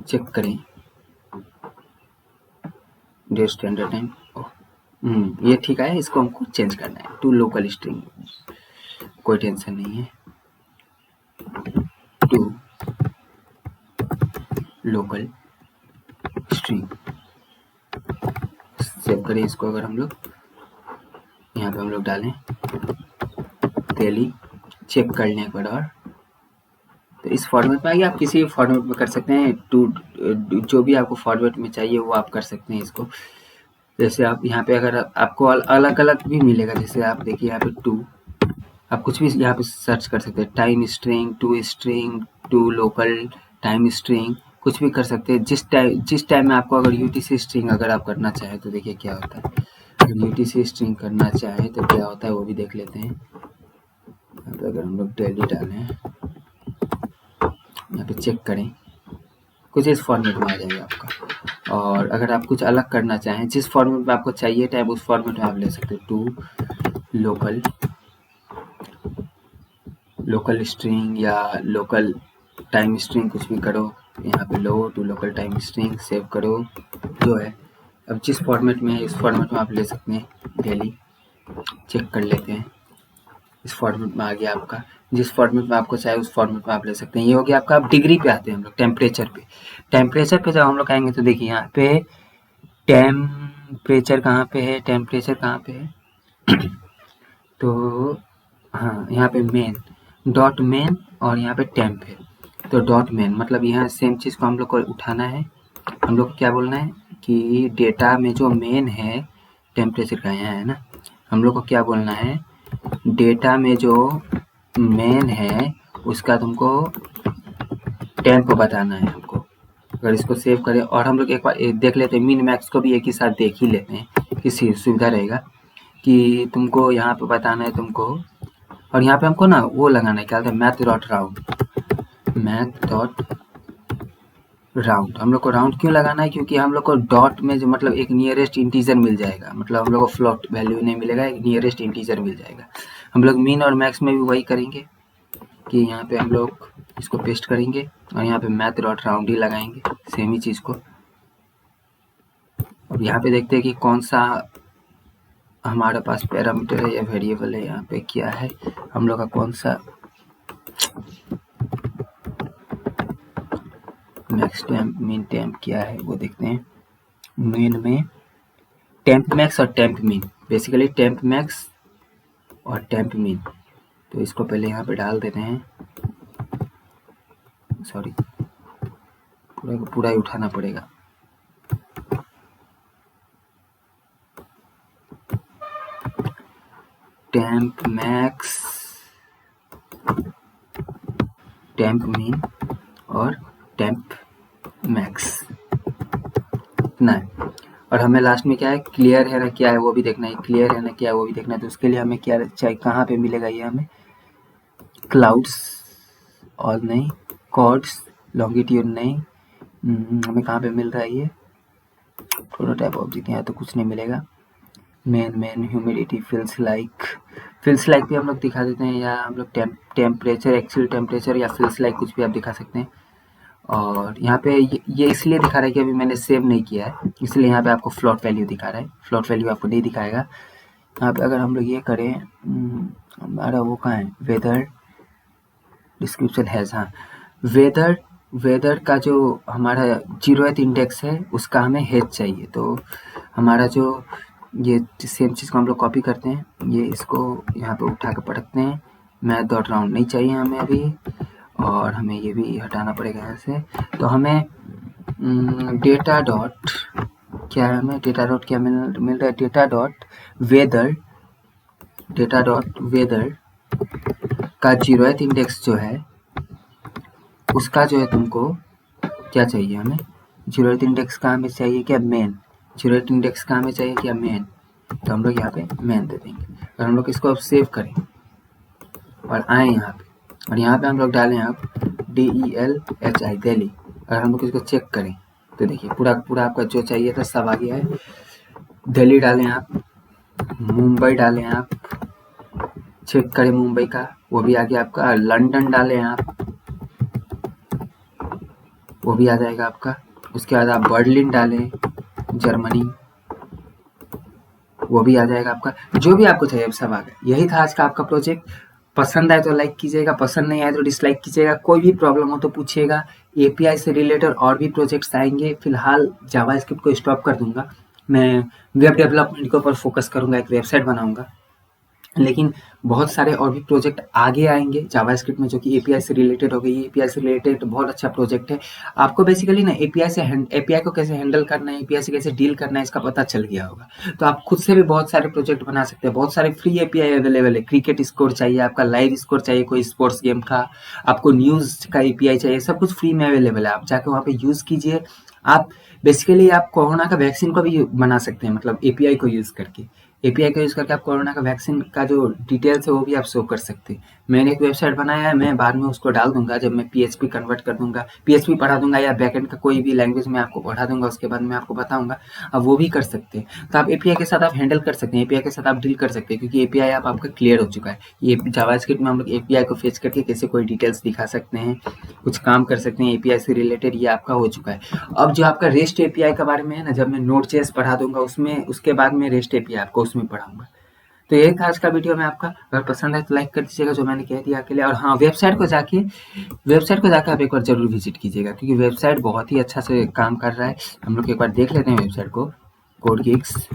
चेक करें डेट स्टैंडर्ड टाइम, ये ठीक है, इसको हमको चेंज करना है टू लोकल स्ट्रिंग, कोई टेंशन नहीं है, टू लोकल स्ट्रिंग, सेव करें इसको। अगर हम लोग यहाँ पे हम लोग डालें दिल्ली, चेक कर लें एक बार और, तो इस फॉर्मेट में आइए, आप किसी भी फॉर्मेट में कर सकते हैं, जो भी आपको फॉर्मेट में चाहिए वो आप कर सकते हैं इसको। जैसे आप यहाँ पे अगर आपको अलग अलग भी मिलेगा, जैसे आप देखिए यहाँ पे टू, आप कुछ भी यहाँ पे सर्च कर सकते हैं, time string, to local time string, कुछ भी कर सकते हैं। जिस टाइम में आपको अगर UTC स्ट्रिंग अगर आप करना चाहें तो देखिए क्या होता है, अगर UTC स्ट्रिंग करना चाहें तो क्या होता है वो भी देख लेते हैं। अगर हम लोग डेली डालें, यहाँ पे चेक करें, कुछ इस फॉर्मेट में आ जाएगा आपका। और अगर आप कुछ अलग करना चाहें, जिस फॉर्मेट में आपको चाहिए टाइप, उस फॉर्मेट में आप ले सकते हो, टू लोकल स्ट्रिंग या लोकल टाइम स्ट्रिंग, कुछ भी करो, यहाँ पे लो to local time string, save करो, जो है अब जिस फॉर्मेट में है इस फॉर्मेट में आप ले सकते हैं। डेली चेक कर लेते हैं, इस फॉर्मेट में आ गया आपका, जिस फॉर्मेट में आपको चाहे उस फॉर्मेट में आप ले सकते हैं। ये हो गया आपका। अब डिग्री पे आते हैं हम लोग, टेम्परेचर पे जब हम लोग आएंगे तो देखिए यहाँ पे टेम्परेचर कहाँ पे है, तो हाँ, यहाँ पे मेन डॉट मेन और यहाँ पे टेम्प है। तो डॉट मेन मतलब यहाँ सेम चीज़ को हम लोग को उठाना है। हम लोग को क्या बोलना है कि डेटा में जो मेन है टेम्परेचर का यहाँ है ना, हम लोग को क्या बोलना है, डेटा में जो मेन है उसका तुमको टेम्प बताना है हमको। अगर इसको सेव करें और हम लोग एक बार देख लेते हैं, मिन मैक्स को भी एक ही साथ देख ही लेते हैं, किसी सुविधा रहेगा कि तुमको यहाँ पे बताना है तुमको। और यहाँ पे हमको ना वो लगाना है, क्या होता है, math dot round. Math dot round हम लोग को राउंड क्यों लगाना है, क्योंकि हम लोग को डॉट में जो मतलब एक नियरेस्ट इंटीजर मिल जाएगा, मतलब हम लोग को फ्लोट वैल्यू नहीं मिलेगा, एक नियरेस्ट इंटीजर मिल जाएगा। हम लोग मिन और मैक्स में भी वही करेंगे कि यहाँ पे हम लोग इसको पेस्ट करेंगे और यहाँ पे मैथ डॉट राउंड ही लगाएंगे, सेम ही चीज़ को। अब यहाँ पे देखते हैं कि कौन सा हमारे पास पैरामीटर है या वेरिएबल है, यहाँ पे क्या है हम लोग का, कौन सा मैक्स टेम्प मिन टेम्प क्या है वो देखते हैं। मेन में टेम्प मैक्स और टेम्प मिन, बेसिकली टेम्प मैक्स और टेम्प मिन। तो इसको पहले यहाँ पे डाल देते हैं, सॉरी पूरा को पूरा ही उठाना पड़ेगा। टेम्प मैक्स, टेम्प मिन और टेम्प मैक्स इतना है। और हमें लास्ट में क्या है, क्लियर है ना क्या है वो भी देखना है, क्लियर है ना क्या है वो भी देखना है। तो उसके लिए हमें क्या चाहिए, कहाँ पे मिलेगा ये हमें, क्लाउड्स और नहीं, कॉर्ड्स लॉन्गिट्यूड नहीं, हमें कहाँ पे मिल रहा है ये, प्रोटोटाइप ऑब्जेक्ट, यहाँ तो कुछ नहीं मिलेगा। मेन ह्यूमिडिटी फील्स लाइक भी हम लोग दिखा देते हैं, या हम लोग टेम्परेचर एक्चुअल टेम्परेचर या फील्स लाइक कुछ भी आप दिखा सकते हैं। और यहाँ पे ये इसलिए दिखा रहा है कि अभी मैंने सेव नहीं किया है, इसलिए यहाँ पे आपको फ्लोट वैल्यू दिखा रहा है, फ्लोट वैल्यू आपको नहीं दिखाएगा। यहाँ पे अगर हम लोग ये करें, हमारा वो कहाँ है, वेदर डिस्क्रिप्शन है, हाँ वेदर का जो हमारा 0th इंडेक्स है उसका हमें हेज चाहिए। तो हमारा जो ये सेम चीज़ को हम लोग कॉपी करते हैं, ये इसको यहाँ पे उठा के पटकते हैं। मैथ डॉट राउंड नहीं चाहिए हमें अभी, और हमें ये भी हटाना पड़ेगा यहाँ से। तो हमें डेटा डॉट क्या है, हमें डेटा डॉट क्या मिल रहा है, डेटा डॉट वेदर का 0th इंडेक्स जो है उसका जो है तुमको क्या चाहिए, हमें 0th इंडेक्स का हमें चाहिए क्या, मेन। 0th इंडेक्स का हमें चाहिए क्या, मेन। तो हम लोग यहाँ पे मेन दे देंगे। और हम लोग इसको अब सेव करें और आए यहाँ पे, और यहाँ पे हम लोग डालें आप DELHI दिल्ली, और हम लोग इसको चेक करें तो देखिए पूरा आपका जो चाहिए था सब आ गया है। दिल्ली डालें आप, मुंबई डालें आप, चेक करें मुंबई का, वो भी आ गया आपका। लंदन डालें आप, वो भी आ जाएगा आपका। उसके बाद आप बर्लिन डालें, जर्मनी, वो भी आ जाएगा आपका। जो भी आपको चाहिए सब आ गया। यही था आज का आपका प्रोजेक्ट। पसंद आए तो लाइक कीजिएगा, पसंद नहीं आए तो डिसलाइक कीजिएगा। कोई भी प्रॉब्लम हो तो पूछिएगा। एपीआई से रिलेटेड और भी प्रोजेक्ट्स आएंगे। फिलहाल जावास्क्रिप्ट को स्टॉप कर दूंगा, मैं वेब डेवलपमेंट के ऊपर फोकस करूंगा, एक वेबसाइट बनाऊंगा। लेकिन बहुत सारे और भी प्रोजेक्ट आगे आएंगे जावास्क्रिप्ट में, जो कि एपीआई से रिलेटेड हो गई। एपीआई से रिलेटेड बहुत अच्छा प्रोजेक्ट है। आपको बेसिकली ना एपीआई को कैसे हैंडल करना है, एपीआई से कैसे डील करना है, इसका पता चल गया होगा। तो आप खुद से भी बहुत सारे प्रोजेक्ट बना सकते हैं। बहुत सारे फ्री एपीआई अवेलेबल है। क्रिकेट स्कोर चाहिए आपका, लाइव स्कोर चाहिए कोई स्पोर्ट्स गेम का, आपको न्यूज का एपीआई चाहिए, सब कुछ फ्री में अवेलेबल है। आप जाके वहाँ पे यूज कीजिए। आप बेसिकली आप कोरोना का वैक्सीन को भी बना सकते हैं, मतलब एपीआई को यूज करके। एपीआई का यूज करके आप कोरोना का वैक्सीन का जो डिटेल्स है वो भी आप शो कर सकते हैं। मैंने एक वेबसाइट बनाया है, मैं बाद में उसको डाल दूंगा जब मैं पीएचपी कन्वर्ट कर दूंगा, पीएचपी पढ़ा दूंगा, या बैकएंड का कोई भी लैंग्वेज में आपको पढ़ा दूंगा, उसके बाद मैं आपको बताऊंगा। अब वो भी कर सकते हैं। तो आप एपीआई के साथ आप हैंडल कर सकते हैं, एपीआई के साथ आप डील कर सकते हैं, क्योंकि एपीआई आप आपका क्लियर हो चुका है। ये जावास्क्रिप्ट में हम लोग एपीआई को फेच करके कैसे कोई डिटेल्स दिखा सकते हैं, कुछ काम कर सकते हैं एपीआई से रिलेटेड, ये आपका हो चुका है। अब जो आपका रेस्ट एपीआई के बारे में है ना, जब मैं नोड.जेएस पढ़ा दूंगा उसमें, उसके बाद में रेस्ट एपीआई आपको उसमें पढ़ाऊंगा। तो यही था आज का वीडियो में आपका। अगर पसंद है तो लाइक कर दीजिएगा, जो मैंने कह दिया अकेले। और हाँ, वेबसाइट को जाके आप एक बार जरूर विजिट कीजिएगा, क्योंकि वेबसाइट बहुत ही अच्छा से काम कर रहा है। हम लोग एक बार देख लेते हैं वेबसाइट को, कोडगिग्स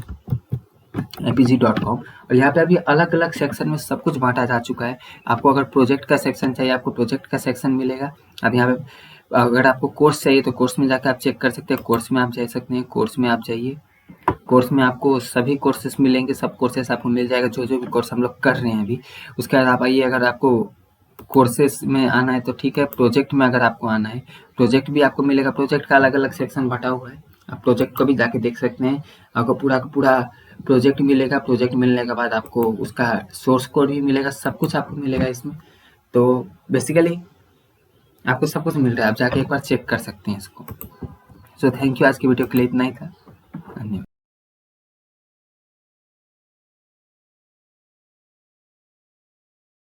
apg.com। और यहाँ पे अभी अलग अलग सेक्शन में सब कुछ बांटा जा चुका है। आपको अगर प्रोजेक्ट का सेक्शन चाहिए, आपको प्रोजेक्ट का सेक्शन मिलेगा। अब यहाँ पे अगर आपको कोर्स चाहिए तो कोर्स में जाकर आप चेक कर सकते हैं, कोर्स में आप जा सकते हैं, कोर्स में आप जाइए। कोर्स में आपको सभी कोर्सेस मिलेंगे, सब कोर्सेस आपको मिल जाएगा, जो जो भी कोर्स हम लोग कर रहे हैं अभी। उसके बाद आप आइए, अगर आपको कोर्सेस में आना है तो ठीक है, प्रोजेक्ट में अगर आपको आना है, प्रोजेक्ट भी आपको मिलेगा। प्रोजेक्ट का अलग अलग सेक्शन बटा हुआ है, आप प्रोजेक्ट को भी जाके देख सकते हैं। आपको पूरा का पूरा प्रोजेक्ट मिलेगा। प्रोजेक्ट मिलने के बाद आपको उसका सोर्स कोड भी मिलेगा, सब कुछ आपको मिलेगा इसमें। तो बेसिकली आपको सब कुछ मिल रहा है, आप जाके एक बार चेक कर सकते हैं इसको। सो थैंक यू, आज की वीडियो के लिए इतना ही था।